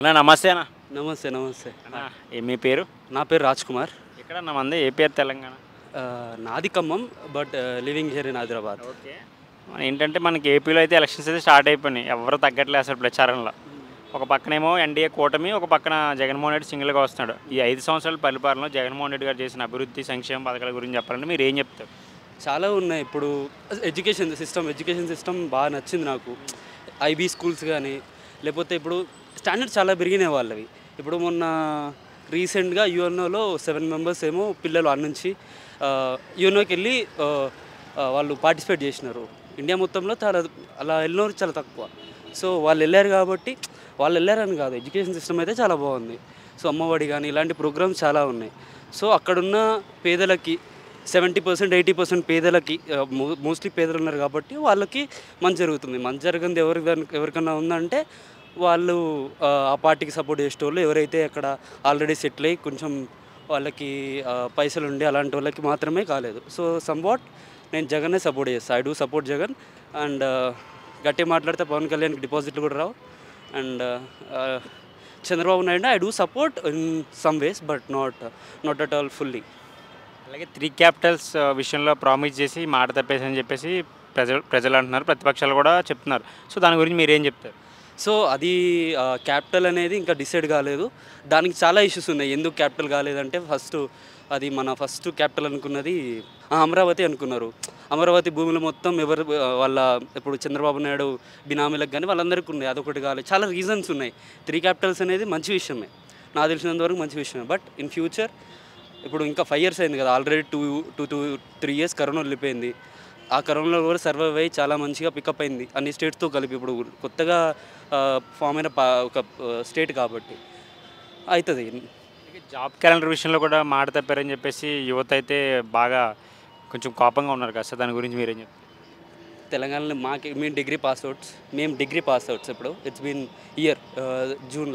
అన్నా నమస్తే అన్న. నమస్తే. నమస్తే. అన్నా మీ పేరు? నా పేరు రాజ్ కుమార్. ఎక్కడన్నా మంది ఏపీ ఆర్ తెలంగాణ? నాది Khammam, but living here in Hyderabad. Okay. ఏంటంటే మనకి ఏపీలో అయితే ఎలక్షన్స్ అయితే స్టార్ట్ అయిపోయినాయి. ఎవరు తగ్గట్లేదు అసలు ప్రచారంలో. ఒక పక్కనేమో ఎన్డీఏ కూటమి, ఒక పక్కన జగన్మోహన్ రెడ్డి సింగిల్గా వస్తున్నాడు. ఈ 5 సంవత్సరాల పరిపాలనలో జగన్మోహన్ రెడ్డి గారు చేసిన అభివృద్ధి సంక్షేమ పథకాల గురించి చెప్పాలంటే మీరు ఏం చెప్తారు? చాలా ఉన్నాయి. ఇప్పుడు ఎడ్యుకేషన్ సిస్టమ్ బాగా నచ్చింది నాకు. ఐబీ స్కూల్స్ కానీ, లేకపోతే ఇప్పుడు స్టాండర్డ్స్ చాలా పెరిగినాయి వాళ్ళవి. ఇప్పుడు మొన్న రీసెంట్గా యుఎన్ఓలో 7 మెంబర్స్ ఏమో పిల్లలు నుంచి యుఎన్ఓకి వెళ్ళి వాళ్ళు పార్టిసిపేట్ చేసినారు. ఇండియా మొత్తంలో చాలా అలా వెళ్ళినవారు చాలా తక్కువ. సో వాళ్ళు వెళ్ళారు కాబట్టి, వాళ్ళు వెళ్ళారని కాదు, ఎడ్యుకేషన్ సిస్టమ్ అయితే చాలా బాగుంది. సో అమ్మఒడి కానీ ఇలాంటి ప్రోగ్రామ్స్ చాలా ఉన్నాయి. సో అక్కడున్న పేదలకి 70% 80% పేదలకి, మోస్ట్లీ పేదలు ఉన్నారు కాబట్టి వాళ్ళకి మంచి జరుగుతుంది. మంచి జరగంది ఎవరికన్నా ఉందంటే వాళ్ళు ఆ పార్టీకి సపోర్ట్ చేసేటోళ్ళు, ఎవరైతే అక్కడ ఆల్రెడీ సెటిల్ అయ్యి కొంచెం వాళ్ళకి పైసలు ఉండి అలాంటి వాళ్ళకి మాత్రమే కాలేదు. సో సమ్వాట్ నేను జగన్నే సపోర్ట్ చేస్తాను. I do support Jagan. And గట్టిగా మాట్లాడితే పవన్ కళ్యాణ్కి డిపాజిట్లు కూడా రావు. And Chandrababu Naidu I do support in some ways, but not at all fully. అలాగే 3 క్యాపిటల్స్ విషయంలో ప్రామిస్ చేసి మాట తప్పేసి అని చెప్పేసి ప్రజలు అంటున్నారు, ప్రతిపక్షాలు కూడా చెప్తున్నారు. సో దాని గురించి మీరు ఏం చెప్తారు? సో అది క్యాపిటల్ అనేది ఇంకా డిసైడ్ కాలేదు. దానికి చాలా ఇష్యూస్ ఉన్నాయి. ఎందుకు క్యాపిటల్ కాలేదంటే అది మన ఫస్ట్ క్యాపిటల్ అనుకున్నది అమరావతి అనుకున్నారు. అమరావతి భూములు మొత్తం వాళ్ళ ఇప్పుడు చంద్రబాబు నాయుడు బినామీలకు కానీ వాళ్ళందరికీ ఉన్నాయి. అదొకటి కాలేదు. చాలా రీజన్స్ ఉన్నాయి. 3 క్యాపిటల్స్ అనేది మంచి విషయమే, నాకు తెలిసినంత వరకు మంచి విషయమే. బట్ ఇన్ ఫ్యూచర్ ఇప్పుడు ఇంకా 5 years అయింది కదా, ఆల్రెడీ 2 to 3 years కరోనా వెళ్ళిపోయింది. ఆ కరోనాలో కూడా సర్వైవ్ అయ్యి చాలా మంచిగా పికప్ అయింది అన్ని స్టేట్స్తో కలిపి. ఇప్పుడు కొత్తగా ఫామ్ అయిన ఒక స్టేట్ కాబట్టి అవుతుంది. జాబ్ క్యాలెండర్ విషయంలో కూడా మాట తప్పారని చెప్పేసి యువత అయితే బాగా కొంచెం కోపంగా ఉన్నారు కదా సార్, దాని గురించి మీరేం చెప్తారు? తెలంగాణలో మేము డిగ్రీ పాస్అవుట్స్. ఇప్పుడు ఇట్స్ బీన్ ఇయర్,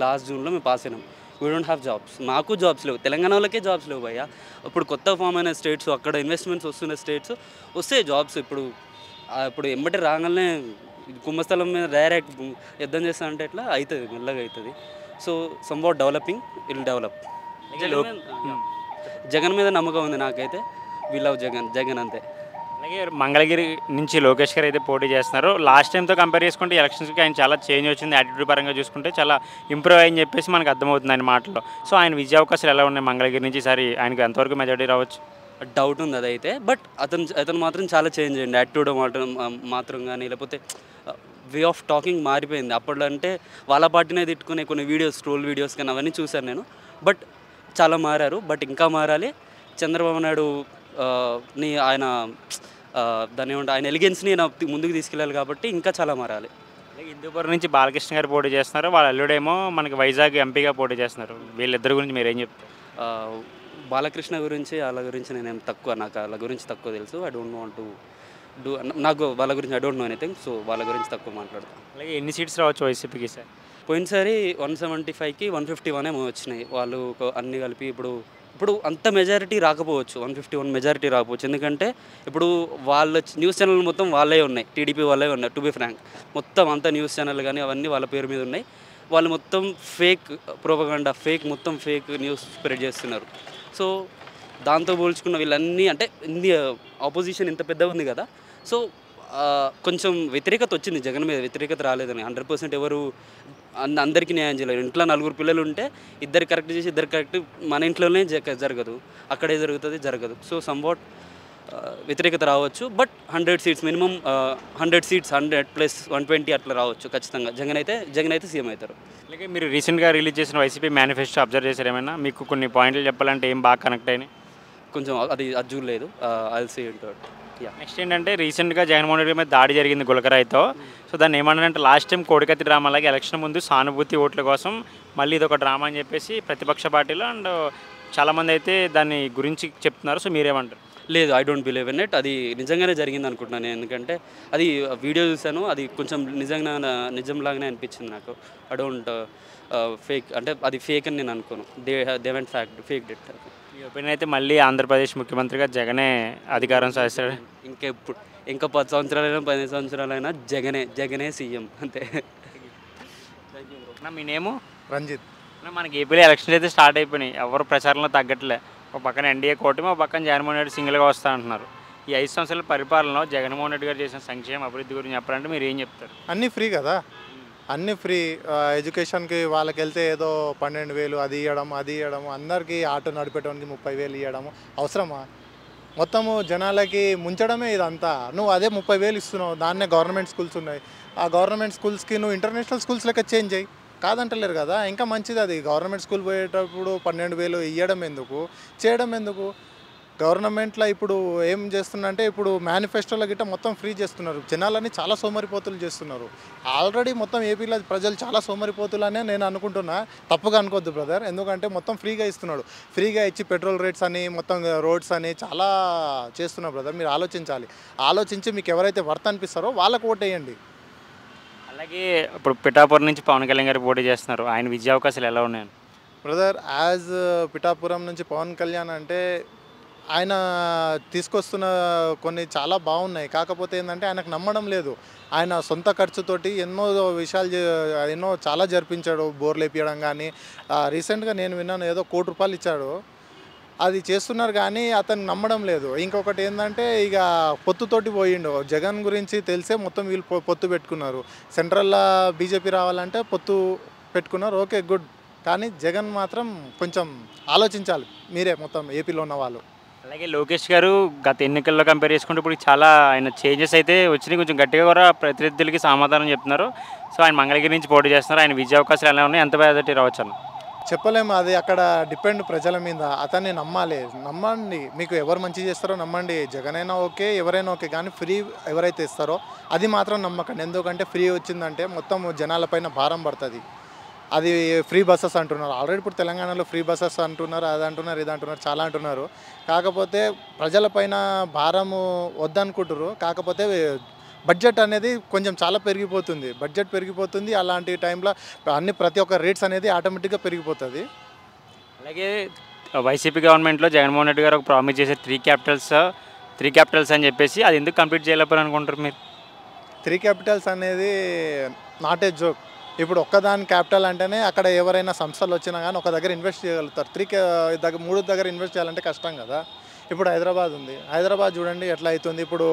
లాస్ట్ జూన్లో మేము పాస్ అయినాం. We don't have jobs. మాకు జాబ్స్ లేవు, తెలంగాణ వాళ్ళకే జాబ్స్ లేవు భయ్యా. ఇప్పుడు కొత్త ఫామ్ అయిన స్టేట్స్, అక్కడ ఇన్వెస్ట్మెంట్స్ వస్తున్న స్టేట్స్ వస్తే జాబ్స్ ఇప్పుడు ఎంబటి రాగానే కుంభస్థలం మీద డైరెక్ట్ యుద్ధం చేస్తా అంటే ఎట్లా అవుతుంది, మెల్లగా అవుతుంది. So somewhat developing, will develop. Jagan మీద నమ్మకం ఉంది నాకైతే. వి లవ్ జగన్ అంతే. అలాగే మంగళగిరి నుంచి లోకేష్ గారు అయితే పోటీ చేస్తున్నారు. లాస్ట్ టైంతో కంపేర్ చేసుకుంటే ఎలక్షన్స్కి ఆయన చాలా చేంజ్ వచ్చింది. యాటిట్యూడ్ పరంగా చూసుకుంటే చాలా ఇంప్రూవ్ అయ్యని చెప్పేసి మనకు అర్థమవుతుంది ఆయన మాటలో. సో ఆయన విజయ అవకాశాలు ఎలా ఉన్నాయి మంగళగిరి నుంచి? ఈసారి ఆయనకు ఎంతవరకు మెజారిటీ రావచ్చు? డౌట్ ఉంది అదైతే. బట్ అతను మాత్రం చాలా చేంజ్ అయ్యింది. యాటిట్యూడ్ మాత్రం కానీ, లేకపోతే వే ఆఫ్ టాకింగ్ మారిపోయింది. అప్పట్లో అంటే వాళ్ళ పార్టీనే తిట్టుకునే కొన్ని ట్రోల్ వీడియోస్ కానీ అవన్నీ చూశాను నేను. బట్ చాలా మారారు. బట్ ఇంకా మారాలి. చంద్రబాబు నాయుడు ఆయన ఆయన ఎలిగెన్స్ని ముందుకు తీసుకెళ్ళాలి కాబట్టి ఇంకా చాలా మారాలి. హిందూపురం నుంచి బాలకృష్ణ గారు పోటీ చేస్తున్నారు, వాళ్ళ అల్లుడేమో మనకి వైజాగ్ ఎంపీగా పోటీ చేస్తున్నారు. వీళ్ళిద్దరి గురించి మీరు ఏం చెప్తారు? బాలకృష్ణ గురించి వాళ్ళ గురించి నాకు వాళ్ళ గురించి తక్కువ తెలుసు. I don't want to do, నాకు వాళ్ళ గురించి I don't know anything. So వాళ్ళ గురించి తక్కువ మాట్లాడతాను. అలాగే ఎన్ని సీట్స్ రావచ్చు వైసీపీకి సార్? పోయినసారి 175కి 151 ఏమో వచ్చినాయి వాళ్ళు అన్నీ కలిపి. ఇప్పుడు అంత మెజారిటీ రాకపోవచ్చు, 151 మెజారిటీ రాకపోవచ్చు. ఎందుకంటే ఇప్పుడు వాళ్ళ న్యూస్ ఛానల్ మొత్తం వాళ్ళే ఉన్నాయి, టీడీపీ వాళ్ళే ఉన్నాయి. టు బి ఫ్రాంక్, మొత్తం అంత న్యూస్ ఛానల్ కానీ అవన్నీ వాళ్ళ పేరు మీద ఉన్నాయి. వాళ్ళు మొత్తం ఫేక్ ప్రోపగండా, మొత్తం ఫేక్ న్యూస్ స్ప్రెడ్ చేస్తున్నారు. సో దాంతో పోల్చుకున్న వీళ్ళన్నీ అంటే ఆపోజిషన్ ఇంత పెద్దగా ఉంది కదా. సో కొంచెం వ్యతిరేకత వచ్చింది జగన్ మీద. వ్యతిరేకత రాలేదని 100% ఎవరు అందరికీ న్యాయం చేయలేరు. ఇంట్లో 4 పిల్లలు ఉంటే 2 కరెక్ట్ చేసి 2 కరెక్ట్ మన ఇంట్లోనే జరగదు, అక్కడే జరగదు. సో సంవాట్ వ్యతిరేకత రావచ్చు. బట్ 100 seats మినిమం, 100 seats 100 + 120 అట్లా రావచ్చు ఖచ్చితంగా. జగన్ అయితే సీఎం అవుతారు. అలాగే మీరు రీసెంట్గా రిలీజ్ చేసిన వైసీపీ మేనిఫెస్టో అబ్జర్వ్ చేశారు ఏమైనా? మీకు కొన్ని పాయింట్లు చెప్పాలంటే ఏం బాగా కనెక్ట్ అయినాయి? కొంచెం అది చూడలేదు. I will see it. Next ఏంటంటే రీసెంట్గా జగన్మోహన్ రెడ్డి మీద దాడి జరిగింది గులకరాయితో. సో దాన్ని ఏమన్నారంటే లాస్ట్ టైం కోడికత్తి డ్రామా లాగే ఎలక్షన్ ముందు సానుభూతి ఓట్ల కోసం మళ్ళీ ఇది ఒక డ్రామా అని చెప్పేసి ప్రతిపక్ష పార్టీలో అండ్ చాలామంది అయితే దాన్ని గురించి చెప్తున్నారు. సో మీరేమంటారు? లేదు, I don't believe in it. అది నిజంగానే జరిగింది అనుకుంటున్నాను నేను. ఎందుకంటే అది వీడియో చూశాను, అది కొంచెం నిజంలాగానే అనిపించింది నాకు. ఐ డోంట్ ఫేక్ అంటే అది ఫేక్ అని నేను అనుకోను. They went fake it. Me opinion అయితే మళ్ళీ ఆంధ్రప్రదేశ్ ముఖ్యమంత్రిగా జగనే అధికారం సాధిస్తాడు? ఇంకా 10 సంవత్సరాలైనా 15 సంవత్సరాలైనా జగనే సీఎం అంతే. మీ నేము? రంజిత్. మనకి ఏపీలో ఎలక్షన్స్ అయితే స్టార్ట్ అయిపోయినాయి, ఎవరు ప్రచారంలో తగ్గట్లే. ఒక పక్కన ఎన్డీఏ కూటమి, ఒక పక్కన జగన్మోహన్ రెడ్డి సింగిల్గా వస్తా అంటున్నారు. ఈ 5 సంవత్సరాల పరిపాలనలో జగన్మోహన్ రెడ్డి గారు చేసిన సంక్షేమ అభివృద్ధి గురించి చెప్పాలంటే మీరు ఏం చెప్తారు? అన్నీ ఫ్రీ కదా, అన్నీ ఫ్రీ. ఎడ్యుకేషన్కి వాళ్ళకి వెళ్తే ఏదో 12,000 అది ఇవ్వడం, అందరికీ ఆటో నడిపేటోనికి 30,000 ఇవ్వడము అవసరమా? మొత్తము జనాలకి ముంచడమే ఇదంతా. నువ్వు అదే 30,000 ఇస్తున్నావు, దాన్నే గవర్నమెంట్ స్కూల్స్ ఉన్నాయి, ఆ గవర్నమెంట్ స్కూల్స్కి నువ్వు ఇంటర్నేషనల్ స్కూల్స్ లెక్క చేంజ్ అయ్యి కాదంటలేరు కదా. ఇంకా మంచిది అది. గవర్నమెంట్ స్కూల్ పోయేటప్పుడు 12,000 ఇవ్వడం ఎందుకు, చేయడం ఎందుకు? గవర్నమెంట్లో ఇప్పుడు ఏం చేస్తుందంటే, ఇప్పుడు మేనిఫెస్టోలో గిట్ట మొత్తం ఫ్రీ చేస్తున్నారు. జనాలని చాలా సోమరిపోతులు చేస్తున్నారు. ఆల్రెడీ మొత్తం ఏపీలో ప్రజలు చాలా సోమరిపోతులనే నేను అనుకుంటున్నా. తప్పుగా అనుకోవద్దు బ్రదర్, ఎందుకంటే మొత్తం ఫ్రీగా ఇస్తున్నాడు. ఫ్రీగా ఇచ్చి పెట్రోల్ రేట్స్ అని, మొత్తం రోడ్స్ అని చాలా చేస్తున్నారు బ్రదర్. మీరు ఆలోచించాలి. ఆలోచించి మీకు ఎవరైతే వర్త్ అనిపిస్తారో వాళ్ళకు ఓటేయండి. అలాగే ఇప్పుడు పిఠాపురం నుంచి పవన్ కళ్యాణ్ గారు పోటీ చేస్తున్నారు, ఆయన విజయ అవకాశాలు ఎలా ఉన్నాయని? బ్రదర్, యాజ్ పిఠాపురం నుంచి పవన్ కళ్యాణ్ అంటే ఆయన తీసుకొస్తున్న కొన్ని చాలా బాగున్నాయి. కాకపోతే ఏంటంటే ఆయనకు నమ్మడం లేదు. ఆయన సొంత ఖర్చుతోటి ఎన్నో విషయాలు ఎన్నో చాలా జరిపించాడు. బోర్లు వేపించడం కానీ, రీసెంట్గా నేను విన్నాను ఏదో ₹1,00,00,000 ఇచ్చాడు. అది చేస్తున్నారు కానీ అతను నమ్మడం లేదు. ఇంకొకటి ఏంటంటే ఇక పొత్తుతోటి పోయిండు. జగన్ గురించి తెలిసే మొత్తం వీళ్ళు పొత్తు పెట్టుకున్నారు. సెంట్రల్లో బీజేపీ రావాలంటే పొత్తు పెట్టుకున్నారు, ఓకే గుడ్. కానీ జగన్ మాత్రం కొంచెం ఆలోచించాలి మీరే, మొత్తం ఏపీలో ఉన్న వాళ్ళు. అలాగే లోకేష్ గారు గత ఎన్నికల్లో కంపేర్ చేసుకుంటే ఇప్పుడు చాలా ఆయన చేంజెస్ అయితే వచ్చినాయి, కొంచెం గట్టిగా కూడా ప్రతినిధులకి సమాధానం చెప్తున్నారు. సో ఆయన మంగళగిరి నుంచి పోటీ చేస్తున్నారు, ఆయన విజయ అవకాశాలు ఎలా ఉన్నాయి, ఎంత మెజారిటీ రావచ్చు అని చెప్పలేము. అది అక్కడ డిపెండ్ ప్రజల మీద. అతన్ని నమ్మాలి, నమ్మండి. మీకు ఎవరు మంచి చేస్తారో నమ్మండి. జగన్ అయినా ఓకే, ఎవరైనా ఓకే, కానీ ఫ్రీ ఎవరైతే ఇస్తారో అది మాత్రం నమ్మకండి. ఎందుకంటే ఫ్రీ వచ్చిందంటే మొత్తం జనాలపైన భారం పడుతుంది. అది ఫ్రీ బస్సెస్ అంటున్నారు. ఆల్రెడీ ఇప్పుడు తెలంగాణలో ఫ్రీ బస్సెస్ అంటున్నారు, అది అంటున్నారు, ఇది అంటున్నారు, చాలా అంటున్నారు. కాకపోతే ప్రజలపైన భారము వద్దనుకుంటారు. కాకపోతే బడ్జెట్ అనేది కొంచెం చాలా పెరిగిపోతుంది. బడ్జెట్ పెరిగిపోతుంది. అలాంటి టైంలో ప్రతి ఒక్క రేట్స్ అనేది ఆటోమేటిక్గా పెరిగిపోతుంది. అలాగే వైసీపీ గవర్నమెంట్లో జగన్మోహన్ రెడ్డి గారు ఒక ప్రామిస్ చేసే త్రీ క్యాపిటల్స్ అని చెప్పేసి, అది ఎందుకు కంప్లీట్ చేయలేకపోయారు అనుకుంటారు మీరు? 3 క్యాపిటల్స్ అనేది నాట్ ఏ జోక్. ఇప్పుడు ఒక్కదాని క్యాపిటల్ అంటేనే అక్కడ ఎవరైనా సంస్థలు వచ్చినా కానీ ఒక దగ్గర ఇన్వెస్ట్ చేయగలుగుతారు. 3 దగ్గర ఇన్వెస్ట్ చేయాలంటే కష్టం కదా. ఇప్పుడు హైదరాబాద్ ఉంది, హైదరాబాద్ చూడండి ఎట్లా అవుతుంది. ఇప్పుడు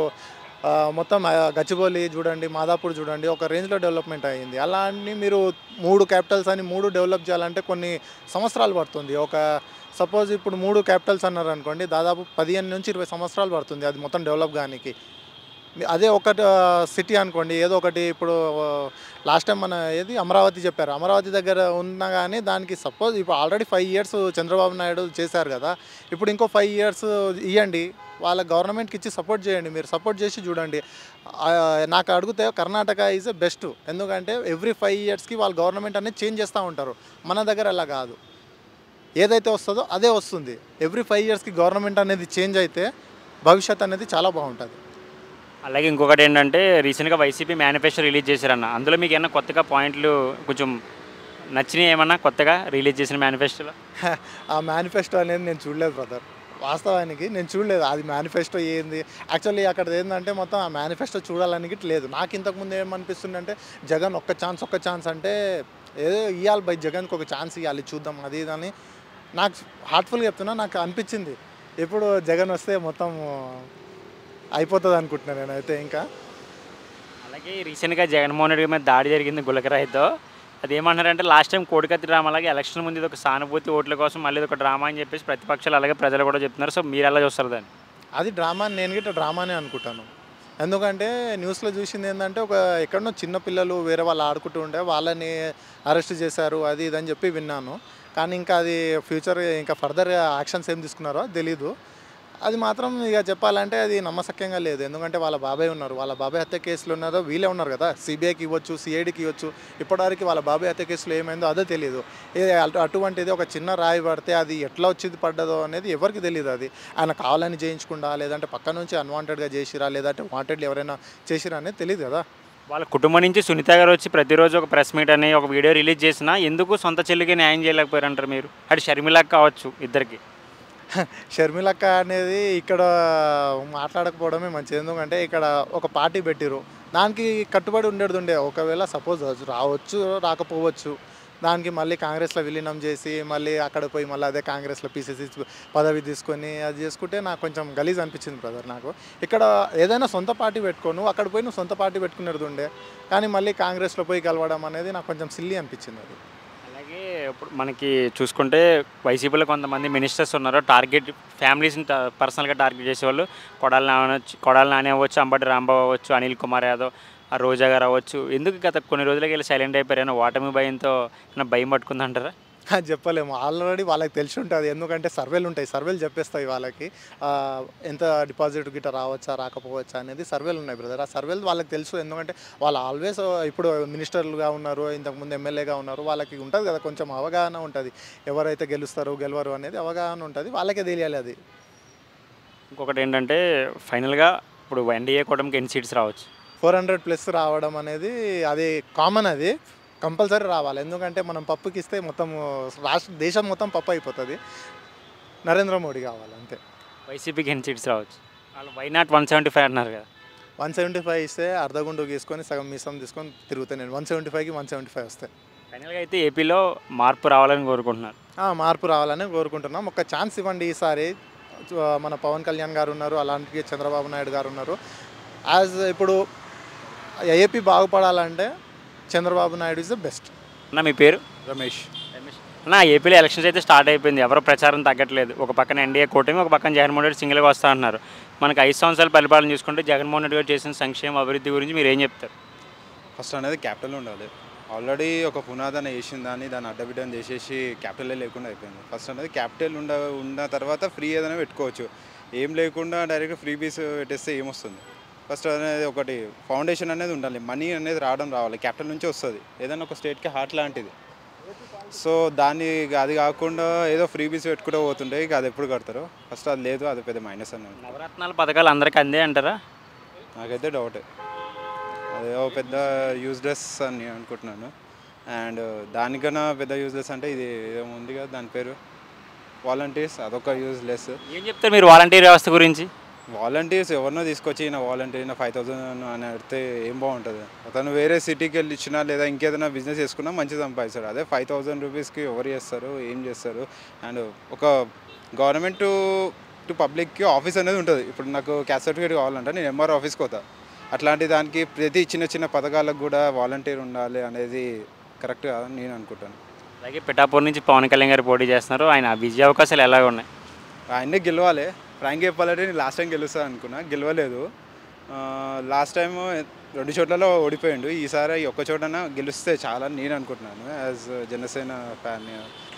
మొత్తం గచ్చిబౌలి చూడండి, మాదాపూర్ చూడండి, ఒక రేంజ్లో డెవలప్మెంట్ అయ్యింది. అలా అని మీరు 3 క్యాపిటల్స్ అని 3 డెవలప్ చేయాలంటే కొన్ని సంవత్సరాలు పడుతుంది. సపోజ్ ఇప్పుడు 3 క్యాపిటల్స్ అన్నారు అనుకోండి, దాదాపు 15 నుంచి 20 సంవత్సరాలు పడుతుంది అది మొత్తం డెవలప్ కానికి. అదే ఒక సిటీ అనుకోండి, ఏదో ఒకటి. ఇప్పుడు లాస్ట్ టైం మన అమరావతి చెప్పారు, అమరావతి దగ్గర ఉన్నా కానీ దానికి సపోజ్ ఇప్పుడు ఆల్రెడీ 5 ఇయర్స్ చంద్రబాబు నాయుడు చేశారు కదా. ఇప్పుడు ఇంకో 5 ఇయర్స్ ఇవ్వండి, వాళ్ళ గవర్నమెంట్కి ఇచ్చి సపోర్ట్ చేయండి. మీరు సపోర్ట్ చేసి చూడండి. నాకు అడిగితే కర్ణాటక ఈజ్ బెస్ట్. ఎందుకంటే ఎవ్రీ 5 ఇయర్స్కి వాళ్ళ గవర్నమెంట్ అనేది చేంజ్ చేస్తూ ఉంటారు. మన దగ్గర అలా కాదు, ఏదైతే వస్తుందో అదే వస్తుంది. ఎవ్రీ 5 ఇయర్స్కి గవర్నమెంట్ అనేది చేంజ్ అయితే భవిష్యత్ అనేది చాలా బాగుంటుంది. అలాగే ఇంకొకటి ఏంటంటే, రీసెంట్గా వైసీపీ మేనిఫెస్టో రిలీజ్ చేశారన్న, అందులో మీకు ఏమన్నా కొత్తగా పాయింట్లు కొంచెం నచ్చినాయి, ఏమన్నా కొత్తగా రిలీజ్ చేసిన మేనిఫెస్టోలో? ఆ మేనిఫెస్టో అనేది నేను చూడలేదు బ్రదర్, వాస్తవానికి నేను చూడలేదు. అది మేనిఫెస్టో ఏంది యాక్చువల్లీ అక్కడ ఏంటంటే మొత్తం ఆ మేనిఫెస్టో చూడాలని లేదు. నాకు ఇంతకుముందు ఏమనిపిస్తుంది అంటే, జగన్ ఒక్క ఛాన్స్ అంటే ఏదో ఇవ్వాలి బై, జగన్కి ఒక ఛాన్స్ ఇవ్వాలి, చూద్దాం అది ఇదని నాకు హార్ట్ఫుల్గా చెప్తున్నా. నాకు అనిపించింది ఇప్పుడు జగన్ వస్తే మొత్తం అయిపోతుంది అనుకుంటున్నాను నేనైతే. ఇంకా అలాగే రీసెంట్గా జగన్మోహన్ రెడ్డి మీద దాడి జరిగింది గులకరాయితో. అది ఏమన్నారంటే, లాస్ట్ టైం కోడికత్తి డ్రామా అలాగే ఎలక్షన్ ముందు ఇది ఒక సానుభూతి ఓట్ల కోసం మళ్ళీ ఇది ఒక డ్రామా అని చెప్పేసి ప్రతిపక్షాలు అలాగే ప్రజలు కూడా చెప్తున్నారు. సో మీరు ఎలా చూస్తారు దాన్ని? అది డ్రామా, నేను గిట్ట డ్రామానే అనుకుంటాను. ఎందుకంటే న్యూస్లో చూసింది ఏంటంటే, ఒక ఎక్కడనో చిన్న పిల్లలు వేరే వాళ్ళు ఆడుకుంటూ ఉంటే వాళ్ళని అరెస్ట్ చేశారు, అది ఇదని చెప్పి విన్నాను. కానీ ఇంకా అది ఫ్యూచర్ ఇంకా ఫర్దర్ యాక్షన్స్ ఏం తీసుకున్నారో తెలీదు. అది మాత్రం ఇక చెప్పాలంటే అది నమ్మశక్యంగా లేదు. ఎందుకంటే వాళ్ళ బాబాయ్ ఉన్నారు, వాళ్ళ బాబాయ్ హత్య కేసులు ఉన్నారో వీళ్ళే ఉన్నారు కదా. సిబిఐకి ఇవ్వచ్చు, సిఐడికి ఇవ్వచ్చు. ఇప్పటివరకు వాళ్ళ బాబాయ్ హత్య కేసులో ఏమైందో అదే తెలియదు. అటువంటిది ఒక చిన్న రాయి పడితే అది ఎట్లా వచ్చి పడ్డదో అనేది ఎవరికి తెలియదు. అది ఆయన కావాలని చేయించకుండా, లేదంటే పక్క నుంచి అన్వాంటెడ్గా చేసిరా, లేదంటే వాంటెడ్లు ఎవరైనా చేసిరా అనేది తెలియదు కదా. వాళ్ళ కుటుంబం నుంచి సునీత గారు వచ్చి ప్రతిరోజు ఒక ప్రెస్ మీట్ అని ఒక వీడియో రిలీజ్ చేసినా ఎందుకు సొంత చెల్లికి న్యాయం చేయలేకపోయారంటారు మీరు? అటు షర్మిలకి కావచ్చు, ఇద్దరికి. షర్మిలక్క అనేది ఇక్కడ మాట్లాడకపోవడమే మంచిది. ఎందుకంటే ఇక్కడ ఒక పార్టీ పెట్టిరు, దానికి కట్టుబడి ఉండేది ఒకవేళ సపోజ్ రావచ్చు రాకపోవచ్చు. దానికి మళ్ళీ కాంగ్రెస్లో విలీనం చేసి మళ్ళీ అక్కడ పోయి మళ్ళీ అదే కాంగ్రెస్లో పీసీసీ పదవి తీసుకొని అది చేసుకుంటే నాకు కొంచెం గలీజ్ అనిపించింది బ్రదర్. నాకు ఇక్కడ ఏదైనా సొంత పార్టీ పెట్టుకోను, అక్కడ పోయి నువ్వు సొంత పార్టీ పెట్టుకునేది ఉండే, కానీ మళ్ళీ కాంగ్రెస్లో పోయి కలవడం అనేది నాకు కొంచెం సిల్లీ అనిపించింది అది. అలాగే ఇప్పుడు మనకి చూసుకుంటే వైసీపీలో కొంతమంది మినిస్టర్స్ ఉన్నారు, టార్గెట్ ఫ్యామిలీస్ని పర్సనల్గా టార్గెట్ చేసేవాళ్ళు. కొడాలి నాని అవ్వచ్చు, అంబటి రాంబాబు అవ్వచ్చు, అనిల్ కుమార్ యాదవ్, ఆ రోజా గారు అవ్వచ్చు. ఎందుకు గత కొన్ని రోజులకి వెళ్ళి సైలెంట్ అయిపోయారు? ఓటమి భయంతో భయం పట్టుకుందంటారా? అది చెప్పలేము, ఆల్రెడీ వాళ్ళకి తెలిసి ఉంటుంది. ఎందుకంటే సర్వేలు ఉంటాయి, సర్వేలు చెప్పేస్తాయి వాళ్ళకి ఎంత డిపాజిట్ గిట్ట రావచ్చా రాకపోవచ్చా అనేది సర్వేలు ఉన్నాయి బ్రదర్. ఆ సర్వేలు వాళ్ళకి తెలుసు, ఎందుకంటే వాళ్ళు ఆల్వేస్ ఇప్పుడు మినిస్టర్లుగా ఉన్నారు, ఇంతకుముందు ఎమ్మెల్యేగా ఉన్నారు, వాళ్ళకి ఉంటుంది కదా కొంచెం అవగాహన ఉంటుంది, ఎవరైతే గెలుస్తారు గెలవరు అనేది అవగాహన ఉంటుంది, వాళ్ళకే తెలియాలి అది. ఇంకొకటి ఏంటంటే ఫైనల్గా ఇప్పుడు ఎన్డీఏ కూటమికి ఎన్ని సీట్స్ రావచ్చు? 400+ రావడం అనేది అది కామన్, అది కంపల్సరీ రావాలి. ఎందుకంటే మనం పప్పుకి ఇస్తే మొత్తం దేశం మొత్తం పప్పు అయిపోతుంది. నరేంద్ర మోడీ కావాలి అంతే. వైసీపీకి ఎన్ని సీట్స్ రావచ్చు? వాళ్ళు వై నాట్ 175 అన్నారు కదా. 175 ఇస్తే అర్ధగుండు గీసుకొని సగం మీసం తీసుకొని తిరుగుతాను నేను. 175కి 175 వస్తాయి. ఫైనల్గా అయితే ఏపీలో మార్పు రావాలని కోరుకుంటున్నారు. మార్పు రావాలని కోరుకుంటున్నాం. ఒక ఛాన్స్ ఇవ్వండి ఈసారి. మన పవన్ కళ్యాణ్ గారు ఉన్నారు, అలాంటి చంద్రబాబు నాయుడు గారు ఉన్నారు. ఇప్పుడు ఏపీ బాగుపడాలంటే Chandrababu Naidu is the best. అన్న మీ పేరు? రమేష్. అన్న ఏపీలో ఎలక్షన్స్ అయితే స్టార్ట్ అయిపోయింది, ఎవరో ప్రచారం తగ్గట్లేదు. ఒక పక్కన ఎన్డీఏ కూటమి, ఒక పక్కన జగన్మోహన్ రెడ్డి సింగిల్గా వస్తా అంటున్నారు. మనకు 5 సంవత్సరాల పరిపాలన చూసుకుంటే జగన్మోహన్ రెడ్డి గారు చేసిన సంక్షేమ అభివృద్ధి గురించి మీరు ఏం చెప్తారు? ఫస్ట్ అనేది క్యాపిటల్ ఉండాలి. ఆల్రెడీ ఒక పునాదన వేసిన దాన్ని అడ్డబిడ్డని చేసేసి క్యాపిటలే లేకుండా అయిపోయింది. ఫస్ట్ అనేది క్యాపిటల్ ఉన్న తర్వాత ఫ్రీ ఏదైనా పెట్టుకోవచ్చు. ఏం లేకుండా డైరెక్ట్ ఫ్రీ బీస్ పెట్టేస్తే ఏమొస్తుంది? ఫస్ట్ అనేది ఒకటి ఫౌండేషన్ అనేది ఉండాలి, మనీ అనేది రావాలి, క్యాపిటల్ నుంచి వస్తుంది. ఏదైనా ఒక స్టేట్కి హార్ట్ లాంటిది. సో అది కాకుండా ఏదో ఫ్రీ బీస్ పెట్టుకుంటూ పోతుంటే ఇక అది ఎప్పుడు కడతారు? ఫస్ట్ అది లేదు, అది పెద్ద మైనస్ అన్నది. నవరత్నాల పథకాలు అందరికీ అందే అంటారా? నాకైతే డౌటే, అదేదో పెద్ద యూజ్లెస్ అని అనుకుంటున్నాను. అండ్ దానికన్నా పెద్ద యూజ్లెస్ అంటే ఇది ఏమో ఉంది కదా, దాని పేరు వాలంటీర్స్, అదొక యూజ్లెస్. ఏం చెప్తారు మీరు వాలంటీర్ వ్యవస్థ గురించి? వాలంటీర్స్ ఎవరినో తీసుకొచ్చి ఈయన వాలంటీర్ 5,000 అని అడిగితే ఏం బాగుంటుంది? అతను వేరే సిటీకి వెళ్ళి ఇచ్చినా లేదా ఇంకేదైనా బిజినెస్ చేసుకున్నా మంచిగా సంపాదిస్తాడు. అదే 5,000 రూపీస్కి ఎవరు చేస్తారు, ఏం చేస్తారు? అండ్ ఒక గవర్నమెంట్ టు పబ్లిక్కి ఆఫీస్ అనేది ఉంటుంది. ఇప్పుడు నాకు క్యాస్ట్ సర్టిఫికేట్ కావాలంటే నేను ఎంఆర్ ఆఫీస్కి పోతా. అట్లాంటి దానికి ప్రతి చిన్న పథకాలకు కూడా వాలంటీర్ ఉండాలి అనేది కరెక్ట్ కాదని నేను అనుకుంటాను. అలాగే పిఠాపూర్ నుంచి పవన్ కళ్యాణ్ గారు పోటీ చేస్తున్నారు, ఆయన విజయ అవకాశాలు ఎలాగ ఉన్నాయి? ఆయనే గెలవాలి. ఫ్రాంక్ చెప్పాలంటే నేను లాస్ట్ టైం గెలుస్తా అనుకున్నా, గెలవలేదు. లాస్ట్ టైం 2 చోట్లలో ఓడిపోయిండు. ఈసారి ఒక్క చోటన గెలిస్తే చాలా నేను అనుకుంటున్నాను యాజ్ జనసేన ఫ్యాన్.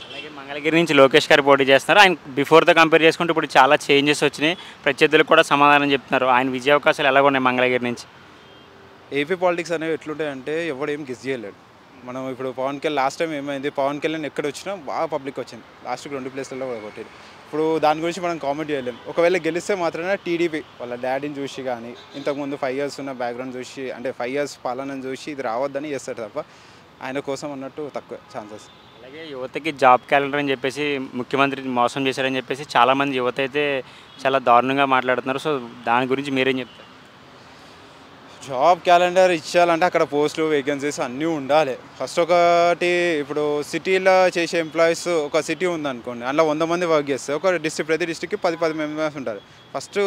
అలాగే మంగళగిరి నుంచి లోకేష్ గారు పోటీ చేస్తున్నారు. ఆయన బిఫోర్తో కంపేర్ చేసుకుంటే ఇప్పుడు చాలా చేంజెస్ వచ్చినాయి, ప్రత్యర్థులకు కూడా సమాధానం చెప్తున్నారు. ఆయన విజయ అవకాశాలు ఎలాగ ఉన్నాయి మంగళగిరి నుంచి? ఏపీ పాలిటిక్స్ అనేవి ఎట్లుంటాయంటే ఎవడు ఏం గెస్ చేయలేడు. మనం ఇప్పుడు లాస్ట్ టైం ఏమైంది, పవన్ కళ్యాణ్ ఎక్కడ వచ్చినా బాగా పబ్లిక్ వచ్చింది, లాస్ట్కి 2 ప్లేస్లలో కూడా కొట్టింది. ఇప్పుడు దాని గురించి మనం కామెంట్ చేయలేం. ఒకవేళ గెలిస్తే మాత్రమే టీడీపీ వాళ్ళ డాడీని చూసి కానీ ఇంతకుముందు 5 years ఉన్న బ్యాక్గ్రౌండ్ చూసి, అంటే 5 years పాలనను చూసి ఇది రావద్దని చేస్తాడు తప్ప ఆయన కోసం అన్నట్టు తక్కువ ఛాన్సెస్. అలాగే యువతకి జాబ్ క్యాలెండర్ అని చెప్పేసి ముఖ్యమంత్రి మోసం చేశారని చెప్పేసి చాలామంది యువత అయితే చాలా దారుణంగా మాట్లాడుతున్నారు. సో దాని గురించి మీరేం చెప్తారు? జాబ్ క్యాలెండర్ ఇచ్చాలంటే అక్కడ పోస్టులు, వేకెన్సీస్ అన్నీ ఉండాలి. ఫస్ట్ ఒకటి ఇప్పుడు సిటీలో చేసే ఎంప్లాయీస్ ఒక సిటీ ఉందనుకోండి, అందులో 100 మంది వర్క్ చేస్తే ఒక ప్రతి డిస్ట్రిక్ట్కి 10 మెంబర్స్ ఉంటారు. ఫస్ట్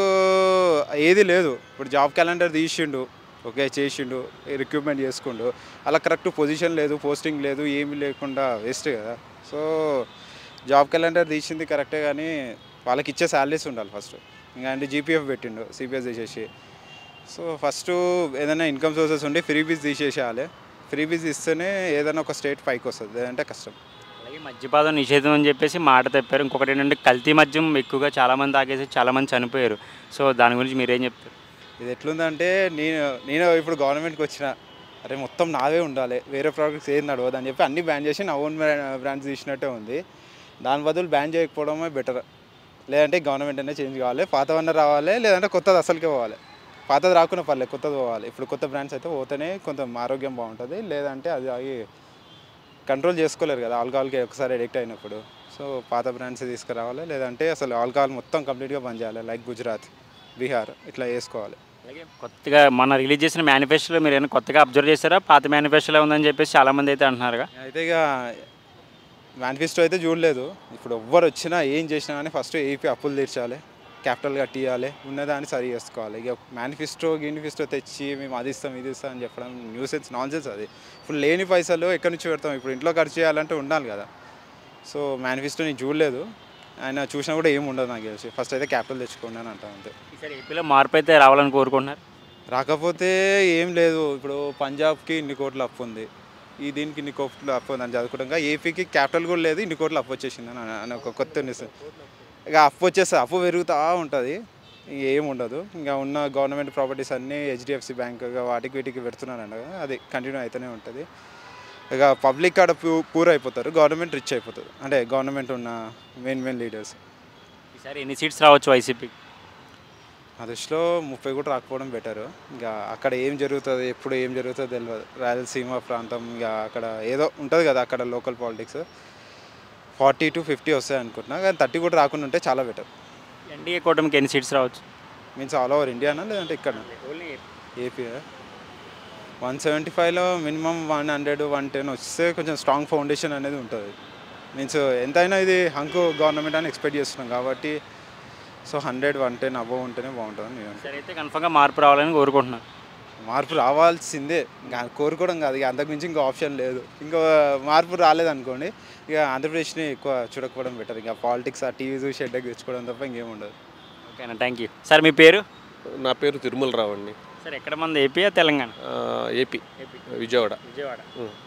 ఏది లేదు. ఇప్పుడు జాబ్ క్యాలెండర్ తీసిండు, ఓకే చేసిండు, రిక్రూట్మెంట్ చేసుకుండు, అలా కరెక్ట్ పొజిషన్ లేదు, పోస్టింగ్ లేదు, ఏమీ లేకుండా వేస్ట్ కదా. సో జాబ్ క్యాలెండర్ తీసింది కరెక్టే, కానీ వాళ్ళకి ఇచ్చే శాలరీస్ ఉండాలి ఫస్ట్. ఇంకా అంటే జీపీఎఫ్ పెట్టిండు, సిపిఎస్ తీసేసి. సో ఫస్ట్ ఏదైనా ఇన్కమ్ సోర్సెస్ ఉండి ఫ్రీబీస్ తీసేసేయాలి. ఫ్రీబీస్ ఇస్తేనే ఏదైనా ఒక స్టేట్ పైకి వస్తుంది, లేదంటే కష్టం. అలాగే మద్యపానం నిషేధం అని చెప్పేసి మాట తప్పారు. ఇంకొకటి ఏంటంటే కల్తీ మద్యం ఎక్కువగా చాలామంది తాగేసి చాలామంది చనిపోయారు. సో దాని గురించి మీరేం చెప్తారు? ఇది ఎట్లుందంటే నేను ఇప్పుడు గవర్నమెంట్కి వచ్చిన, అరే మొత్తం నావే ఉండాలి, వేరే ప్రోడక్ట్స్ ఏది నడవదు అని చెప్పి అన్నీ బ్యాన్ చేసి నా ఓన్ బ్రాండ్స్ తీసినట్టే ఉంది. దాని బదులు బ్యాన్ చేయకపోవడమే బెటర్. లేదంటే గవర్నమెంట్ అనేది చేంజ్ కావాలి, పాతవన్నీ రావాలి, లేదంటే కొత్తది అసలుకే పోవాలి. పాతది రాకుండా పర్లేదు, కొత్తది పోవాలి. ఇప్పుడు కొత్త బ్రాండ్స్ అయితే పోతేనే కొంచెం ఆరోగ్యం బాగుంటుంది, లేదంటే అది అవి కంట్రోల్ చేసుకోలేరు కదా ఆల్కహాల్కి ఒకసారి అడిక్ట్ అయినప్పుడు. సో పాత బ్రాండ్స్ తీసుకురావాలి, లేదంటే అసలు ఆల్కహాల్ మొత్తం కంప్లీట్గా బంద్ చేయాలి. లైక్ గుజరాత్, బీహార్ ఇట్లా వేసుకోవాలి. అలాగే కొత్తగా మొన్న రిలీజ్ చేసిన మేనిఫెస్టోలో మీరు ఏమైనా కొత్తగా అబ్జర్వ్ చేశారా? పాత మేనిఫెస్టోలో ఉందని చెప్పేసి చాలామంది అయితే అంటున్నారుగా. అయితే ఇక మేనిఫెస్టో అయితే చూడలేదు. ఇప్పుడు ఎవ్వరు వచ్చినా ఏం చేసినా కానీ ఫస్ట్ ఏపీ అప్పులు తీర్చాలి, క్యాపిటల్ కట్టియాలి, ఉన్నదాన్ని సరి చేసుకోవాలి. ఇక మేనిఫెస్టో తెచ్చి మేము అది ఇస్తాం ఇది ఇస్తాం అని చెప్పడం న్యూసెన్స్ నాన్సెన్స్. అది ఇప్పుడు లేని పైసలు ఎక్కడి నుంచి పెడతాం? ఇప్పుడు ఇంట్లో ఖర్చు చేయాలంటే ఉండాలి కదా. సో మేనిఫెస్టో నేను చూడలేదు, ఆయన చూసినా కూడా ఏమి ఉండదు నాకు తెలిసి. ఫస్ట్ అయితే క్యాపిటల్ తెచ్చుకోండి అని అంటాను అంతే. ఈసారి ఏపీలో మార్పు అయితే రావాలని కోరుకుంటున్నారు. రాకపోతే ఏం లేదు. ఇప్పుడు పంజాబ్కి ఇన్ని కోట్ల అప్పు ఉంది, ఈ దీనికి ఇన్ని కోట్లు అప్పు ఉందని చదువుకోవడంగా ఏపీకి క్యాపిటల్ కూడా లేదు, ఇన్ని కోట్ల అప్పు వచ్చేసింది అని ఒక కొత్త న్యూస్. ఇక అప్పు వచ్చేస్తే అప్పు పెరుగుతూ ఉంటుంది, ఏం ఉండదు. ఇంకా ఉన్న గవర్నమెంట్ ప్రాపర్టీస్ అన్నీ హెచ్డిఎఫ్సి బ్యాంక్ వాటికి వీటికి పెడుతున్నారంట కదా, అది కంటిన్యూ అవుతూనే ఉంటుంది. ఇక పబ్లిక్ కాడ పూర్ అయిపోతారు, గవర్నమెంట్ రిచ్ అయిపోతుంది. అంటే గవర్నమెంట్ ఉన్న మెయిన్ లీడర్స్. ఈసారి ఎన్ని సీట్స్ రావచ్చు వైసీపీకి? ఆ దృష్టిలో 30 కూడా రాకపోవడం బెటరు. ఇంకా అక్కడ ఏం జరుగుతుంది, ఎప్పుడు ఏం జరుగుతుందో తెలియదు. రాయలసీమ ప్రాంతం ఇక అక్కడ ఏదో ఉంటుంది కదా, అక్కడ లోకల్ పాలిటిక్స్ 40 to 50 వస్తాయి అనుకుంటున్నా, కానీ 30 కూడా రాకుండా ఉంటే చాలా బెటర్. ఎన్డీఏ కూటమికి ఎన్ని సీట్స్ రావచ్చు? మీన్స్ ఆల్ ఓవర్ ఇండియానా లేదంటే ఇక్కడ ఏపీ 175లో మినిమం 100, 110 వస్తే కొంచెం స్ట్రాంగ్ ఫౌండేషన్ అనేది ఉంటుంది. మీన్స్ ఎంతైనా ఇది హంకు గవర్నమెంట్ అని ఎక్స్పెక్ట్ చేస్తున్నాం కాబట్టి, సో 100, 110 అబవ్ ఉంటేనే బాగుంటుంది. నేను సరే అయితే కన్ఫర్మ్గా మార్పు రావాలని కోరుకుంటున్నాను. మార్పు రావాల్సిందే, కోరుకోవడం కాదు, ఇక అంతకుమించి ఇంకో ఆప్షన్ లేదు. ఇంకో మార్పు రాలేదనుకోండి, ఇక ఆంధ్రప్రదేశ్ని ఎక్కువ చూడకపోవడం బెటర్. ఇంకా పాలిటిక్స్ ఆ టీవీ చూసి హెడ్డేక్ తెచ్చుకోవడం తప్ప ఇంకేం ఉండదు. ఓకేనా, థ్యాంక్ యూ. సార్ మీ పేరు? నా పేరు తిరుమలరావు అండి. సార్ ఎక్కడ మంది, AP Telangana? AP, Vijayawada.